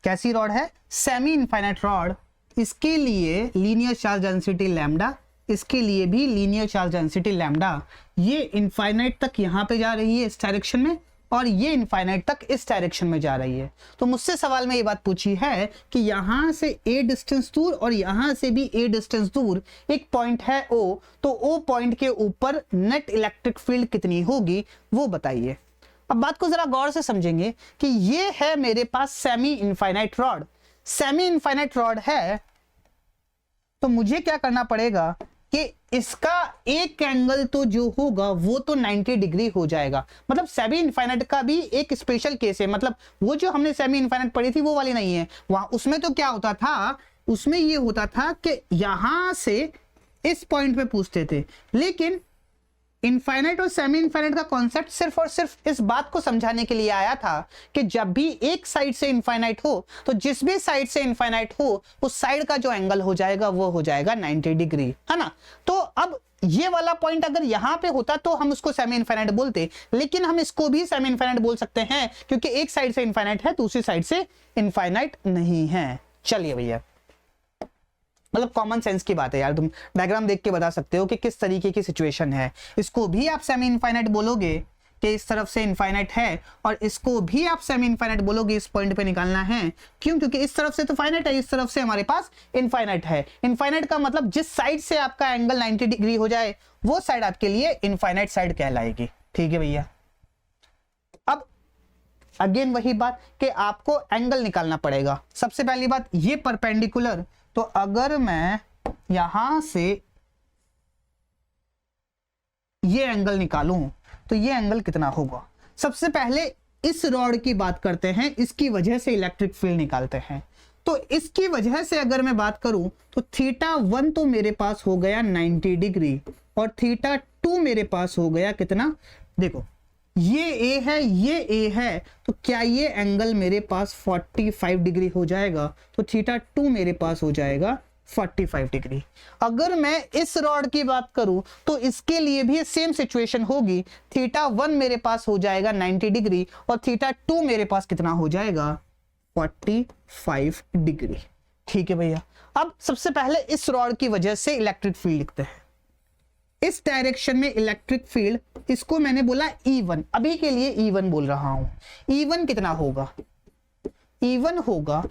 कैसी रॉड है, सेमी इनफाइनाइट रॉड, इसके लिए लीनियर चार्ज डेंसिटी लैम्डा, इसके लिए भी लीनियर चार्ज डेंसिटी लैम्डा, ये इनफाइनाइट तक यहाँ पे जा रही है इस डायरेक्शन में, और ये इनफाइनाइट तक इस डायरेक्शन में जा रही है। तो मुझसे सवाल में ये बात पूछी है कि यहां से a डिस्टेंस दूर और यहां से भी a डिस्टेंस दूर एक पॉइंट है O, तो O पॉइंट के ऊपर नेट इलेक्ट्रिक फील्ड कितनी होगी वो बताइए। अब बात को जरा गौर से समझेंगे कि ये है मेरे पास semi infinite rod. Semi infinite rod है तो मुझे क्या करना पड़ेगा कि इसका एक एंगल तो जो होगा वो तो 90 डिग्री हो जाएगा। मतलब सेमी इनफाइनाइट का भी एक स्पेशल केस है, मतलब वो जो हमने सेमी इनफाइनाइट पढ़ी थी वो वाली नहीं है। वहां उसमें तो क्या होता था, उसमें ये होता था कि यहां से इस पॉइंट पे पूछते थे, लेकिन इनफाइनाइट और सेमी इनफाइनाइट का कॉन्सेप्ट सिर्फ और सिर्फ इस बात को समझाने के लिए आया था कि जब भी एक साइड से इनफाइनाइट हो तो जिस भी साइड से इनफाइनाइट हो उस साइड का जो एंगल हो जाएगा वो हो जाएगा 90 डिग्री, है ना। तो अब ये वाला पॉइंट अगर यहां पे होता तो हम उसको सेमी इनफाइनाइट बोलते, लेकिन हम इसको भी सेमी इनफाइनाइट बोल सकते हैं क्योंकि एक साइड से इनफाइनाइट है दूसरी साइड से इनफाइनाइट नहीं है। चलिए भैया, मतलब कॉमन सेंस की बात है यार, तुम डायग्राम देख के बता सकते हो कि किस तरीके की सिचुएशन है। इसको भी आप सेमी इनफाइनाइट बोलोगे कि इस तरफ से इनफाइनाइट है, और इसको भी आप सेमी इनफाइनाइट बोलोगे, इस पॉइंट पे निकालना है। क्यों? क्योंकि इस तरफ से तो फाइनाइट है, इस तरफ से हमारे पास इनफाइनाइट है। इनफाइनाइट का मतलब जिस साइड से आपका एंगल 90 डिग्री हो जाए वो साइड आपके लिए इनफाइनाइट साइड कहलाएगी। ठीक है भैया। अब अगेन वही बात कि आपको एंगल निकालना पड़ेगा। सबसे पहली बात, ये परपेंडिकुलर, तो अगर मैं यहां से ये एंगल निकालूं तो ये एंगल कितना होगा। सबसे पहले इस रॉड की बात करते हैं, इसकी वजह से इलेक्ट्रिक फील्ड निकालते हैं। तो इसकी वजह से अगर मैं बात करूं तो θ1 तो मेरे पास हो गया 90 डिग्री और θ2 मेरे पास हो गया कितना, देखो ये A है ये A है, तो क्या ये एंगल मेरे पास 45 डिग्री हो जाएगा, तो θ2 मेरे पास हो जाएगा 45 डिग्री। अगर मैं इस रॉड की बात करूं तो इसके लिए भी सेम सिचुएशन होगी, θ1 मेरे पास हो जाएगा 90 डिग्री और θ2 मेरे पास कितना हो जाएगा 45 डिग्री। ठीक है भैया। अब सबसे पहले इस रॉड की वजह से इलेक्ट्रिक फील्ड लिखते हैं। इस डायरेक्शन में इलेक्ट्रिक फील्ड, इसको मैंने बोला E1, अभी के लिए E1 बोल रहा हूं। E1 कितना होगा, E1 होगा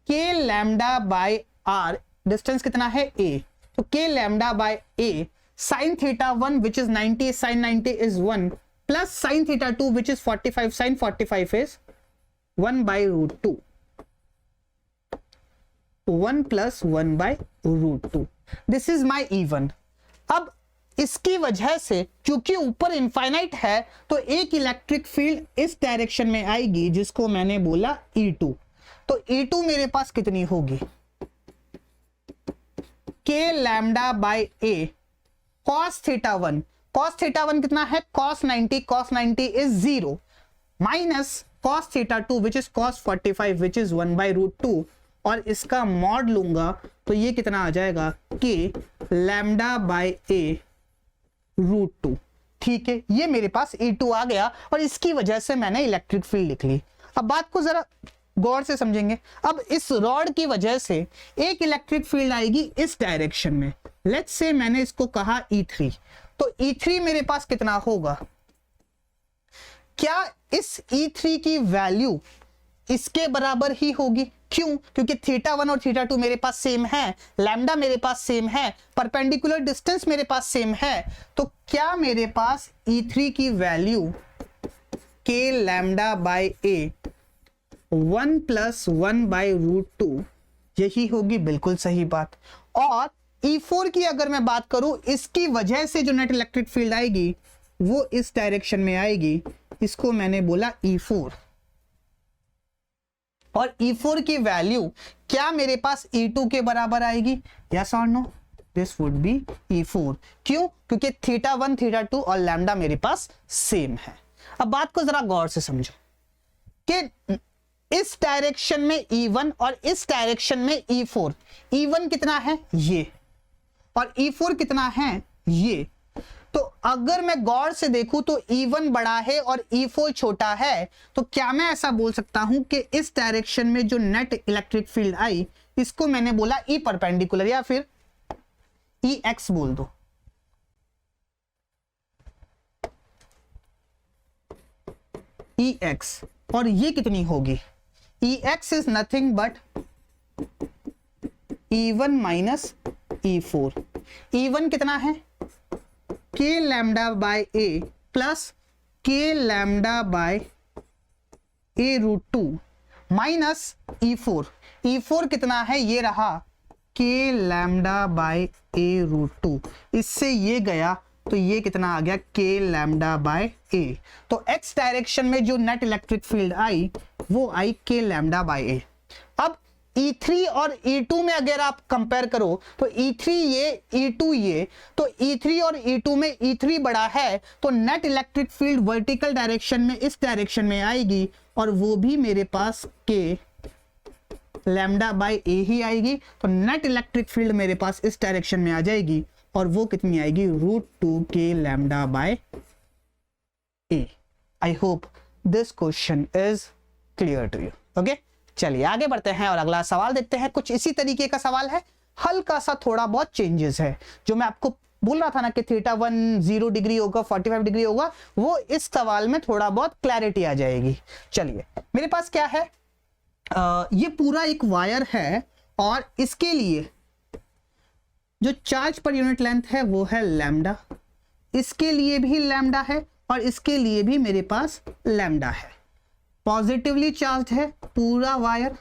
k lambda bye r, distance कितना है A, तो k lambda by A sin θ1 which is 90 sin 90 is 1 plus sin θ2 which is 45 sin 45 is 1 by root 2, 1 plus 1 by root 2, this is my E1। अब इसकी वजह से क्योंकि ऊपर इनफाइनाइट है तो एक इलेक्ट्रिक फील्ड इस डायरेक्शन में आएगी जिसको मैंने बोला E2। तो E2 मेरे पास कितनी होगी, k lambda by A cos θ1, cos θ1 कितना है cos 90 is 0 minus cos θ2 which is cos 45 which is 1 by root 2, और इसका मॉड लूंगा तो ये कितना आ जाएगा k lambda by A root 2। ठीक है, ये मेरे पास E2 आ गया और इसकी वजह से मैंने इलेक्ट्रिक फील्ड लिख ली। अब बात को जरा गौर से समझेंगे। अब इस रॉड की वजह से एक इलेक्ट्रिक फील्ड आएगी इस डायरेक्शन में, लेट्स से मैंने इसको कहा E3, तो E3 मेरे पास कितना होगा, क्या इस E3 की वैल्यू इसके बराबर ही होगी। क्यों? क्योंकि θ1 और θ2 मेरे पास सेम है, लैम्डा मेरे पास सेम है, परपेंडिकुलर डिस्टेंस मेरे पास सेम है, तो क्या मेरे पास E3 की value k lambda by A 1 plus 1 by root 2 यही होगी। बिल्कुल सही बात। और E4 की अगर मैं बात करूं, इसकी वजह से जो नेट इलेक्ट्रिक फील्ड आएगी वो इस डायरेक्शन में आएगी, इसको मैंने बोला E4। और E4 की वैल्यू क्या मेरे पास E2 के बराबर आएगी, यस और no, this would B E4। क्यों? क्योंकि θ1 θ2 और लैम्डा मेरे पास सेम है। अब बात को जरा गौर से समझो कि इस डायरेक्शन में E1 और इस डायरेक्शन में E4, E1 कितना है ये और E4 कितना है ये, तो अगर मैं गौर से देखूं तो E1 बड़ा है और E4 छोटा है, तो क्या मैं ऐसा बोल सकता हूं कि इस डायरेक्शन में जो नेट इलेक्ट्रिक फील्ड आई इसको मैंने बोला E परपेंडिकुलर या फिर EX बोल दो। एक्स, और ये कितनी होगी, E x is nothing but E1 minus E4। E1 कितना है, k lambda by a plus k lambda by a root 2 minus E4। E4 कितना है, ये रहा के लैम्डा बाय ए रूट 2, इससे ये गया तो ये कितना आ गया, के लैम्डा बाय ए। तो एक्स डायरेक्शन में जो नेट इलेक्ट्रिक फील्ड आई वो आई के लैम्डा बाय ए। अब E3 और E2 में अगर आप कंपेयर करो तो E3 ये E2 ये, तो E3 और E2 में E3 बड़ा है तो net electric field vertical direction में इस डायरेक्शन में आएगी, और वो भी मेरे पास के लैम्डा बाय ए ही आएगी। तो नेट इलेक्ट्रिक फील्ड मेरे पास इस डायरेक्शन में आ जाएगी, और वो कितनी आएगी, root 2 k lambda by A. I hope this question is clear to you. Okay, चलिए आगे बढ़ते हैं और अगला सवाल देखते हैं। कुछ इसी तरीके का सवाल है, हल्का सा थोड़ा बहुत चेंजेस है। जो मैं आपको बोल रहा था ना कि थीटा 1 0 डिग्री होगा, 45 डिग्री होगा, वो इस सवाल में थोड़ा बहुत क्लैरिटी आ जाएगी। चलिए मेरे पास क्या है, ये पूरा एक वायर है, और इसके लिए जो चार्ज पर यूनिट लेंथ है वो है लैम्डा, इसके लिए भी लैम्डा है, और इसके लिए भी मेरे पास लैम्डा है। पॉजिटिवली चार्ज है पूरा वायर,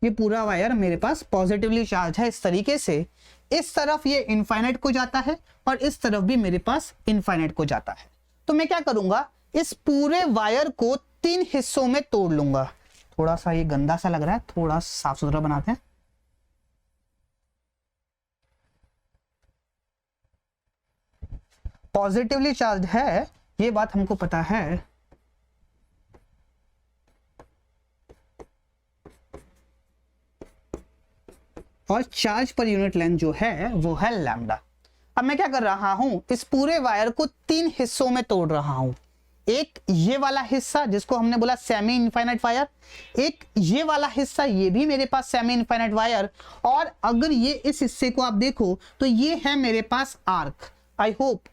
ये पूरा वायर मेरे पास पॉजिटिवली चार्ज है। इस तरीके से इस तरफ ये इनफाइनाइट को जाता है, और इस तरफ भी मेरे पास इनफाइनाइट को जाता है। तो मैं क्या करूंगा, इस पूरे वायर को 3 हिस्सों में तोड़ लूंगा। थोड़ा सा ये गंदा सा लग रहा है, थोड़ा साफ सुथरा बनाते हैं। पॉजिटिवली चार्ज है, ये बात हमको पता है, और चार्ज पर यूनिट लेंथ जो है वो है लैम्डा। अब मैं क्या कर रहा हूं, इस पूरे वायर को 3 हिस्सों में तोड़ रहा हूं। एक ये वाला हिस्सा जिसको हमने बोला सेमी इनफाइनाइट वायर, एक ये वाला हिस्सा, ये भी मेरे पास सेमी इनफाइनाइट वायर, और अगर ये इस हिस्से को आप देखो तो ये है मेरे पास आर्क। आई होप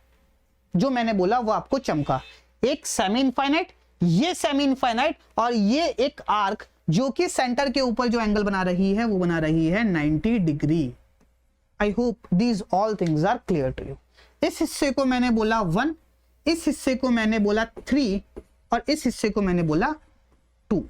जो मैंने बोला वो आपको चमका। एक सेमी इनफाइनाइट, ये सेमी इनफाइनाइट, और ये एक आर्क जो कि सेंटर के ऊपर जो एंगल बना रही है वो बना रही है 90 degree. I hope these all things are clear to you. इस हिस्से को मैंने बोला 1, इस हिस्से को मैंने बोला 3, और इस हिस्से को मैंने बोला 2।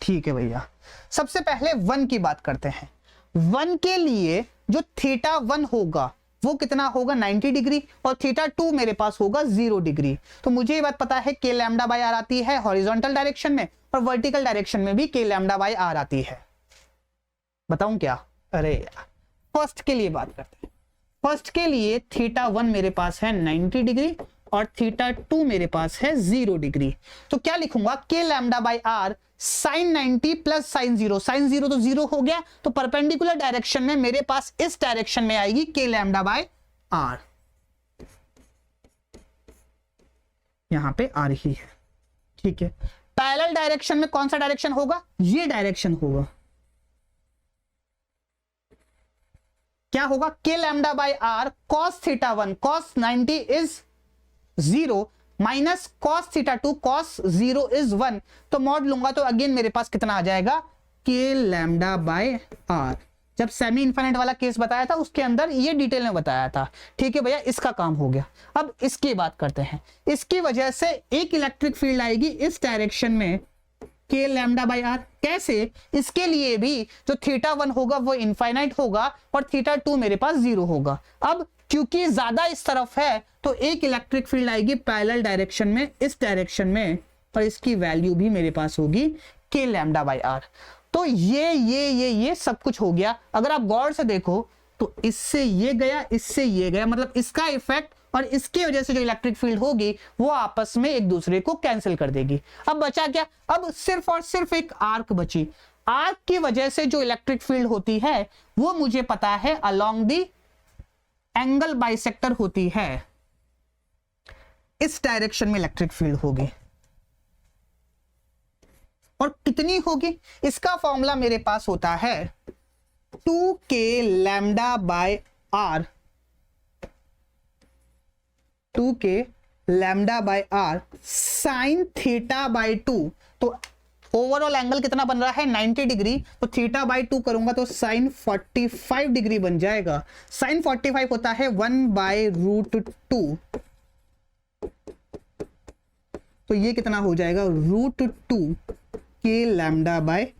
ठीक है भैया, सबसे पहले 1 की बात करते हैं। 1 के लिए जो थीटा 1 होगा वो कितना होगा, 90 डिग्री, और थीटा 2 मेरे पास होगा 0 डिग्री। तो मुझे ये बात पता है के लैम्डा बाय आर आती है हॉरिजॉन्टल डायरेक्शन में, और वर्टिकल डायरेक्शन में भी के लैम्डा बाय आर आती है। बताऊं क्या, अरे यार फर्स्ट के लिए बात करते हैं। फर्स्ट के लिए थीटा 1 मेरे पास है 90 डिग्री, और थीटा 2 मेरे पास है 0 डिग्री। तो क्या लिखूंगा, k lambda by r sine 90 plus sine 0। Sine 0 तो 0 हो गया, तो परपेंडिकुलर डायरेक्शन में मेरे पास इस डायरेक्शन में आएगी के लैम्डा बाय आर। यहां पे आ रही है, ठीक है। पैरेलल डायरेक्शन में कौन सा डायरेक्शन होगा, ये डायरेक्शन होगा। क्या होगा, k lambda by r cos theta 1, cos 90 is 0 minus cos theta 2, cos 0 is 1। तो मॉड लूंगा तो अगेन मेरे पास कितना आ जाएगा, के लैम्डा बाय आर। जब सेमी इनफाइनाइट वाला केस बताया था उसके अंदर ये डिटेल में बताया था। ठीक है भैया, इसका काम हो गया। अब इसकी बात करते हैं। इसकी वजह से एक इलेक्ट्रिक फील्ड आएगी इस डायरेक्शन में, के लैम्डा बाय आर। कैसे, इसके लिए भी जो थीटा 1 होगा वो इनफाइनाइट होगा, और थीटा 2 मेरे पास 0 होगा। अब क्योंकि ज्यादा इस तरफ है तो एक इलेक्ट्रिक फील्ड आएगी पैरेलल डायरेक्शन में इस डायरेक्शन में, और इसकी वैल्यू भी मेरे पास होगी के लैम्डा बाय आर। तो ये सब कुछ हो गया। अगर आप गौर से देखो तो इससे ये गया, इससे ये गया, मतलब इसका इफेक्ट और इसकी वजह से जो इलेक्ट्रिक फील्ड होगी वो आपस में एक दूसरे को कैंसिल कर देगी। अब बचा क्या, अब सिर्फ और सिर्फ एक आर्क बची। आर्क की वजह से जो इलेक्ट्रिक फील्ड होती है वो मुझे पता है अलोंग दी एंगल बाइसेक्टर होती है। इस डायरेक्शन में इलेक्ट्रिक फील्ड होगी, और कितनी होगी, इसका फॉर्मूला मेरे पास होता है 2k lambda by r, 2k lambda by r sine theta by 2। तो ओवरऑल एंगल कितना बन रहा है 90 डिग्री, तो थीटा बाय 2 करूंगा तो साइन 45 डिग्री बन जाएगा। साइन 45 होता है 1/√2, तो ये कितना हो जाएगा √2 के लैम्डा बाय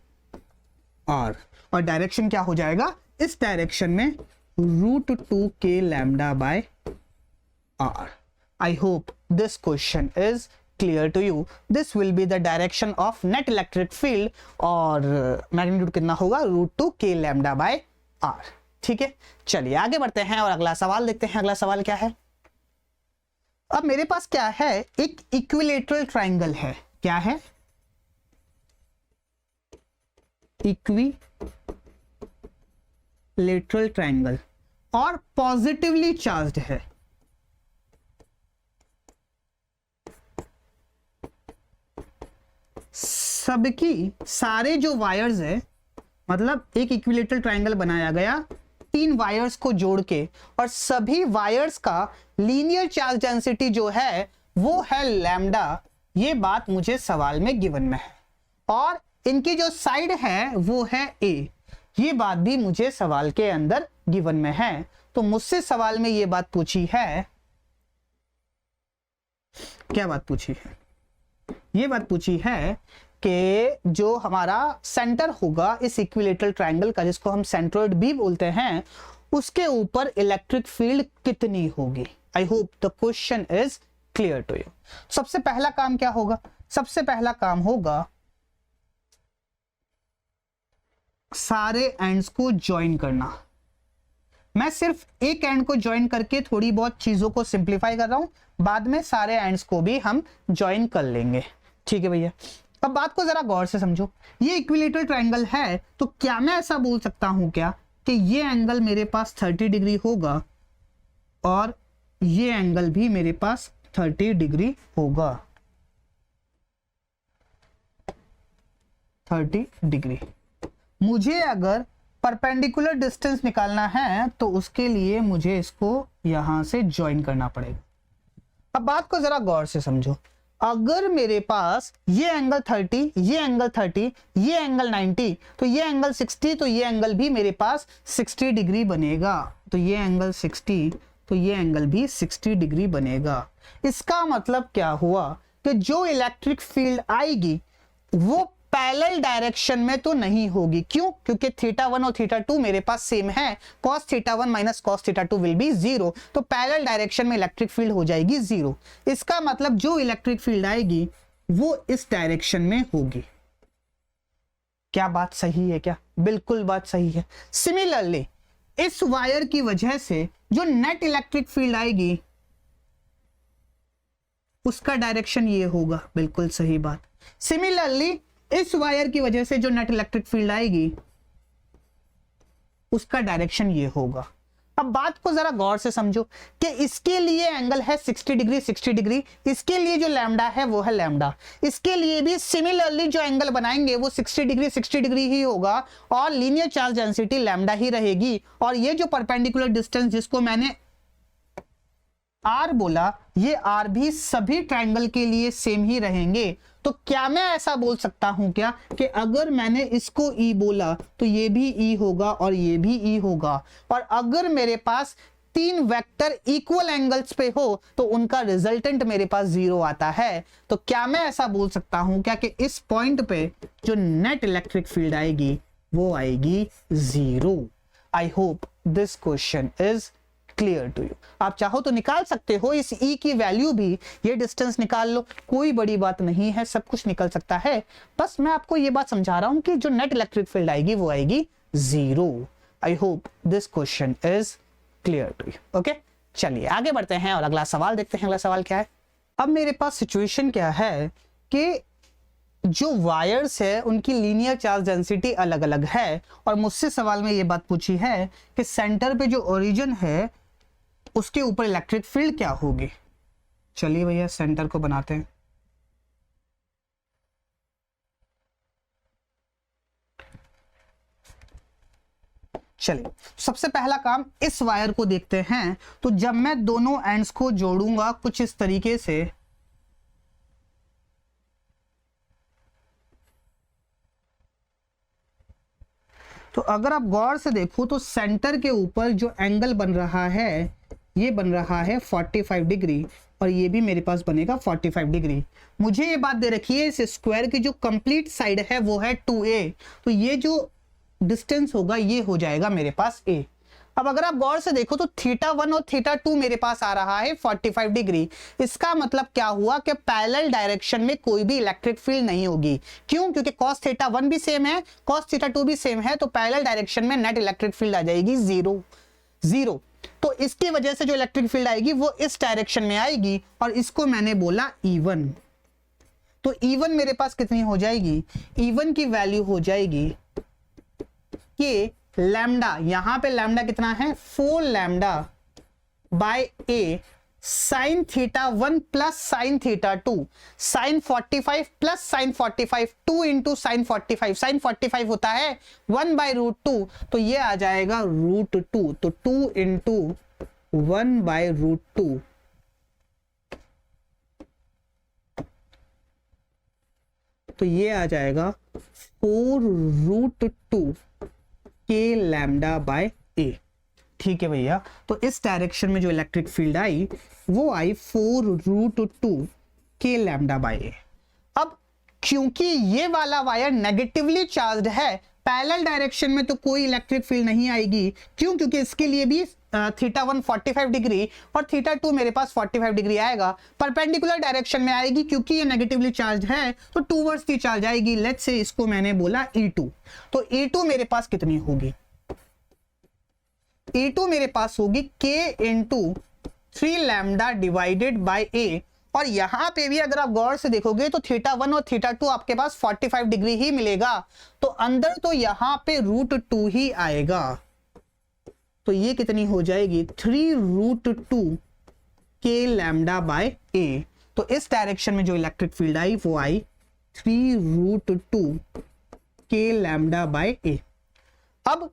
आर, और डायरेक्शन क्या हो जाएगा इस डायरेक्शन में √2 k lambda by r. I hope this question is clear to you. This will be the direction of net electric field और मैग्नीट्यूड कितना होगा √2 k लैम्डा बाय r। ठीक है, चलिए आगे बढ़ते हैं और अगला सवाल देखते हैं। अगला सवाल क्या है? अब मेरे पास क्या है, एक इक्विलेटरल ट्राइंगल है। क्या है? इक्विलेटरल ट्राइंगल और पॉजिटिवली चार्ज्ड है। सबकी सारे जो वायर्स है, मतलब एक इक्विलेटरल ट्रायंगल बनाया गया 3 वायर्स को जोड़ के, और सभी वायर्स का लीनियर चार्ज डेंसिटी जो है वो है लैम्डा। ये बात मुझे सवाल में गिवन में है, और इनकी जो साइड है वो है ए। ये बात भी मुझे सवाल के अंदर गिवन में है। तो मुझसे सवाल में ये बात पूछी है, क्या बात पूछी है? ये बात पूछी है कि जो हमारा सेंटर होगा इस इक्विलेटरल ट्रायंगल का, जिसको हम सेंट्रोइड बी बोलते हैं, उसके ऊपर इलेक्ट्रिक फील्ड कितनी होगी। I hope the question is clear to you. सबसे पहला काम क्या होगा? सबसे पहला काम होगा सारे एंड्स को ज्वाइन करना। मैं सिर्फ एक एंड को ज्वाइन करके थोड़ी बहुत चीजों को सिंप्लीफाई कर रहा हूं, बाद में सारे एंड्स को भी हम ज्वाइन कर लेंगे। ठीक है भैया, अब बात को जरा गौर से समझो। ये इक्विलेटरल ट्रायंगल है, तो क्या मैं ऐसा बोल सकता हूं क्या कि ये एंगल मेरे पास 30 डिग्री होगा और ये एंगल भी मेरे पास 30 डिग्री होगा। 30 डिग्री। मुझे अगर परपेंडिकुलर डिस्टेंस निकालना है तो उसके लिए मुझे इसको यहां से ज्वाइन करना पड़ेगा। अब बात को जरा गौर से समझो। अगर मेरे पास ये एंगल 30, ये एंगल 30, ये एंगल 90, तो ये एंगल 60, तो ये एंगल भी मेरे पास 60 डिग्री बनेगा। तो ये एंगल 60, तो ये एंगल भी 60 डिग्री बनेगा। इसका मतलब क्या हुआ कि जो इलेक्ट्रिक फील्ड आएगी वो पैरेलल डायरेक्शन में तो नहीं होगी। क्यों? क्योंकि θ1 और θ2 मेरे पास सेम है। cos θ1 minus cos θ2 will be 0, तो पैरेलल डायरेक्शन में इलेक्ट्रिक फील्ड हो जाएगी 0। इसका मतलब जो इलेक्ट्रिक फील्ड आएगी वो इस डायरेक्शन में होगी। क्या बात सही है? क्या बिल्कुल बात सही है। सिमिलरली इस वायर की वजह से जो नेट इलेक्ट्रिक फील्ड आएगी उसका डायरेक्शन ये होगा। बिल्कुल सही बात। सिमिलरली इस वायर की वजह से जो नेट इलेक्ट्रिक फील्ड आएगी उसका डायरेक्शन ये होगा। अब बात को जरा गौर से समझो कि इसके लिए एंगल है 60 डिग्री, 60 डिग्री। इसके लिए जो लैम्डा है वो है लैम्डा। इसके लिए भी सिमिलरली जो एंगल बनाएंगे वो 60 डिग्री, 60 डिग्री ही होगा, और लीनियर चार्ज डेंसिटी लैम्डा ही रहेगी। और ये जो परपेंडिकुलर डिस्टेंस जिसको मैंने आर बोला, ये आर भी सभी ट्रायंगल के लिए सेम ही रहेंगे। तो क्या मैं ऐसा बोल सकता हूं क्या कि अगर मैंने इसको ई बोला तो ये भी ई होगा और ये भी ई होगा, और अगर मेरे पास 3 वेक्टर इक्वल एंगल्स पे हो तो उनका रिजल्टेंट मेरे पास 0 आता है। तो क्या मैं ऐसा बोल सकता हूं क्या कि इस पॉइंट पे जो नेट इलेक्ट्रिक फील्ड आएगी वो आएगी 0। I hope this question is clear to you. आप चाहो तो निकाल सकते हो इस E की वैल्यू भी, ये डिस्टेंस निकाल लो, कोई बड़ी बात नहीं है, सब कुछ निकल सकता है। बस मैं आपको ये बात समझा रहा हूं कि जो नेट इलेक्ट्रिक फील्ड आएगी वो आएगी 0। I hope this question is clear to you. Okay, चलिए आगे बढ़ते हैं और अगला सवाल देखते हैं। अगला सवाल क्या है? अब मेरे पास सिचुएशन क्या है कि जो वायर्स है उनकी लीनियर चार्ज डेंसिटी अलग अलग है, और मुझसे सवाल में ये बात पूछी है कि सेंटर पे जो ओरिजिन है उसके ऊपर इलेक्ट्रिक फील्ड क्या होगी। चलिए भैया सेंटर को बनाते हैं। चलिए सबसे पहला काम इस वायर को देखते हैं। तो जब मैं दोनों एंड्स को जोड़ूंगा कुछ इस तरीके से, तो अगर आप गौर से देखो तो सेंटर के ऊपर जो एंगल बन रहा है ये बन रहा है 45 डिग्री और ये भी मेरे पास बनेगा 45 डिग्री। मुझे ये बात दे रखी है इस स्क्वायर की जो कंप्लीट साइड है वो है 2a, तो ये जो डिस्टेंस होगा ये हो जाएगा मेरे पास a। अब अगर आप गौर से देखो तो θ1 और θ2 मेरे पास आ रहा है 45 डिग्री। इसका मतलब क्या हुआ कि पैरेलल डायरेक्शन में कोई भी इलेक्ट्रिक फील्ड नहीं होगी। क्यों? क्योंकि cos θ1 भी सेम है, cos θ2 भी सेम है, तो पैरेलल डायरेक्शन में नेट इलेक्ट्रिक फील्ड आ जाएगी जीरो। तो इसकी वजह से जो इलेक्ट्रिक फील्ड आएगी वो इस डायरेक्शन में आएगी और इसको मैंने बोला E1। तो E1 मेरे पास कितनी हो जाएगी? E1 की वैल्यू हो जाएगी कि लैम्डा, यहां पे लैम्डा कितना है 4 lambda by a sine θ1 plus sine θ2, sine 45 plus sine 45, 2 into sine 45, sine 45 होता है 1/√2, तो ये आ जाएगा √2, तो 2 इंटू 1/√2, तो ये आ जाएगा 4√2 के लैम्डा बाय a। ठीक है भैया, तो इस डायरेक्शन में जो इलेक्ट्रिक फील्ड आई वो आई 4√2 के लैम्डा बाय a। अब क्योंकि ये वाला वायर नेगेटिवली चार्ज्ड है, पैरेलल डायरेक्शन में तो कोई इलेक्ट्रिक फील्ड नहीं आएगी। क्यों? क्योंकि इसके लिए भी θ1 45 डिग्री और θ2 मेरे पास 45 डिग्री आएगा। परपेंडिकुलर डायरेक्शन में आएगी क्योंकि ये नेगेटिवली चार्ज है तो टूवर्ड्स दी चार्ज आएगी। लेट्स से इसको मैंने बोला E2, तो E2 मेरे पास कितनी होगी? E2 मेरे पास होगी K into 3 lambda divided by A। और यहां पे भी अगर आप गौर से देखोगे तो θ1 और θ2 आपके पास 45 डिग्री ही मिलेगा, तो अंदर तो यहां पे √2 ही आएगा। तो ये कितनी हो जाएगी? 3√2 के लैम्डा बाय a। तो इस डायरेक्शन में जो इलेक्ट्रिक फील्ड आई वो आई 3√2 के लैम्डा बाय a। अब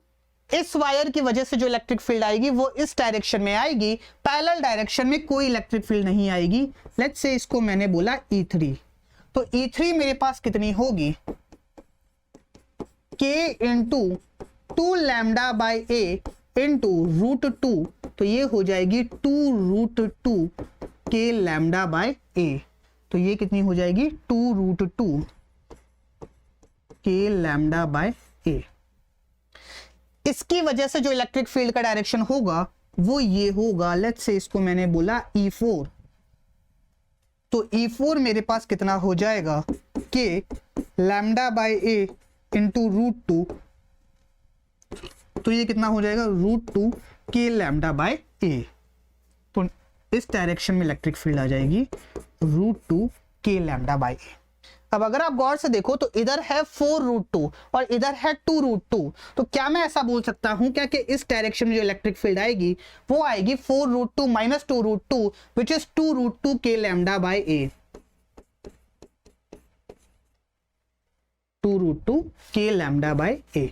इस वायर की वजह से जो इलेक्ट्रिक फील्ड आएगी वो इस डायरेक्शन में आएगी, पैरेलल डायरेक्शन में कोई इलेक्ट्रिक फील्ड नहीं आएगी। लेट्स से इसको मैंने बोला E3, तो E3 मेरे पास कितनी होगी? K into 2 lambda by a into √2, तो ये हो जाएगी 2√2 के लैम्डा बाय a। तो ये कितनी हो जाएगी? 2√2 के लैम्डा बाय a। इसकी वजह से जो इलेक्ट्रिक फील्ड का डायरेक्शन होगा वो ये होगा। लेट्स से इसको मैंने बोला E4, तो E4 मेरे पास कितना हो जाएगा? कि लैम्डा बाय a इंटू √2, तो ये कितना हो जाएगा? √2 के लैम्डा बाय a। तो इस डायरेक्शन में इलेक्ट्रिक फील्ड आ जाएगी √2 के लैम्डा बाय a। अब अगर आप गौर से देखो तो इधर है 4√2 और इधर है 2√2, तो क्या मैं ऐसा बोल सकता हूं क्या कि इस डायरेक्शन में जो इलेक्ट्रिक फील्ड आएगी वो आएगी 4√2 माइनस 2√2 विच इज 2√2 के लैम्डा बाय a। 2√2 के लैम्डा बाय a।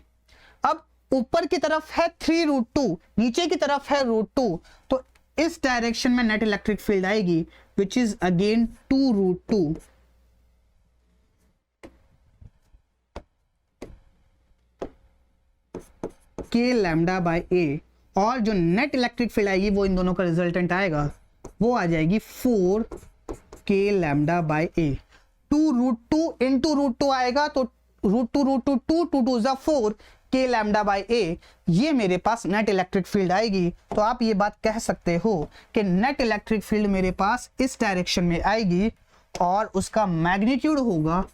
अब ऊपर की तरफ है 3√2, नीचे की तरफ है √2, तो इस डायरेक्शन में नेट इलेक्ट्रिक फील्ड आएगी विच इज अगेन 2√2 के लैम्डा बाय a। और जो नेट इलेक्ट्रिक फील्ड आएगी वो इन दोनों का रिजल्टेंट आएगा, वो आ जाएगी 4 के लैम्डा बाय a। 2√2 इंटू √2 आएगा, तो √2 2 2 जा 4 के लैम्डा बाय a। ये मेरे पास नेट इलेक्ट्रिक फील्ड आएगी। तो आप ये बात कह सकते हो कि नेट इलेक्ट्रिक फील्ड मेरे पास इस डायरेक्शन में आएगी और उसका मैग्नीट्यूड होगा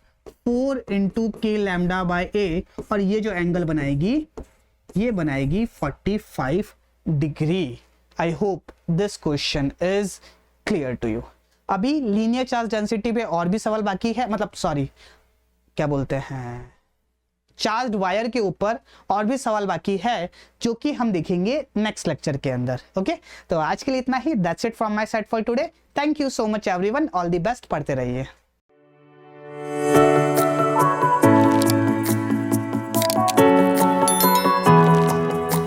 4 इंटू के लैम्डा बाय a, और ये जो एंगल बनाएगी ये बनाएगी 45 degree. I hope this question is clear to you. अभी लीनियर चार्ज डेंसिटी पे और भी सवाल बाकी है, मतलब सॉरी क्या बोलते हैं, चार्ज्ड वायर के ऊपर और भी सवाल बाकी है जो कि हम देखेंगे नेक्स्ट लेक्चर के अंदर। ओके, तो आज के लिए इतना ही। That's it from my side for today. Thank you so much everyone, all the best, पढ़ते रहिए।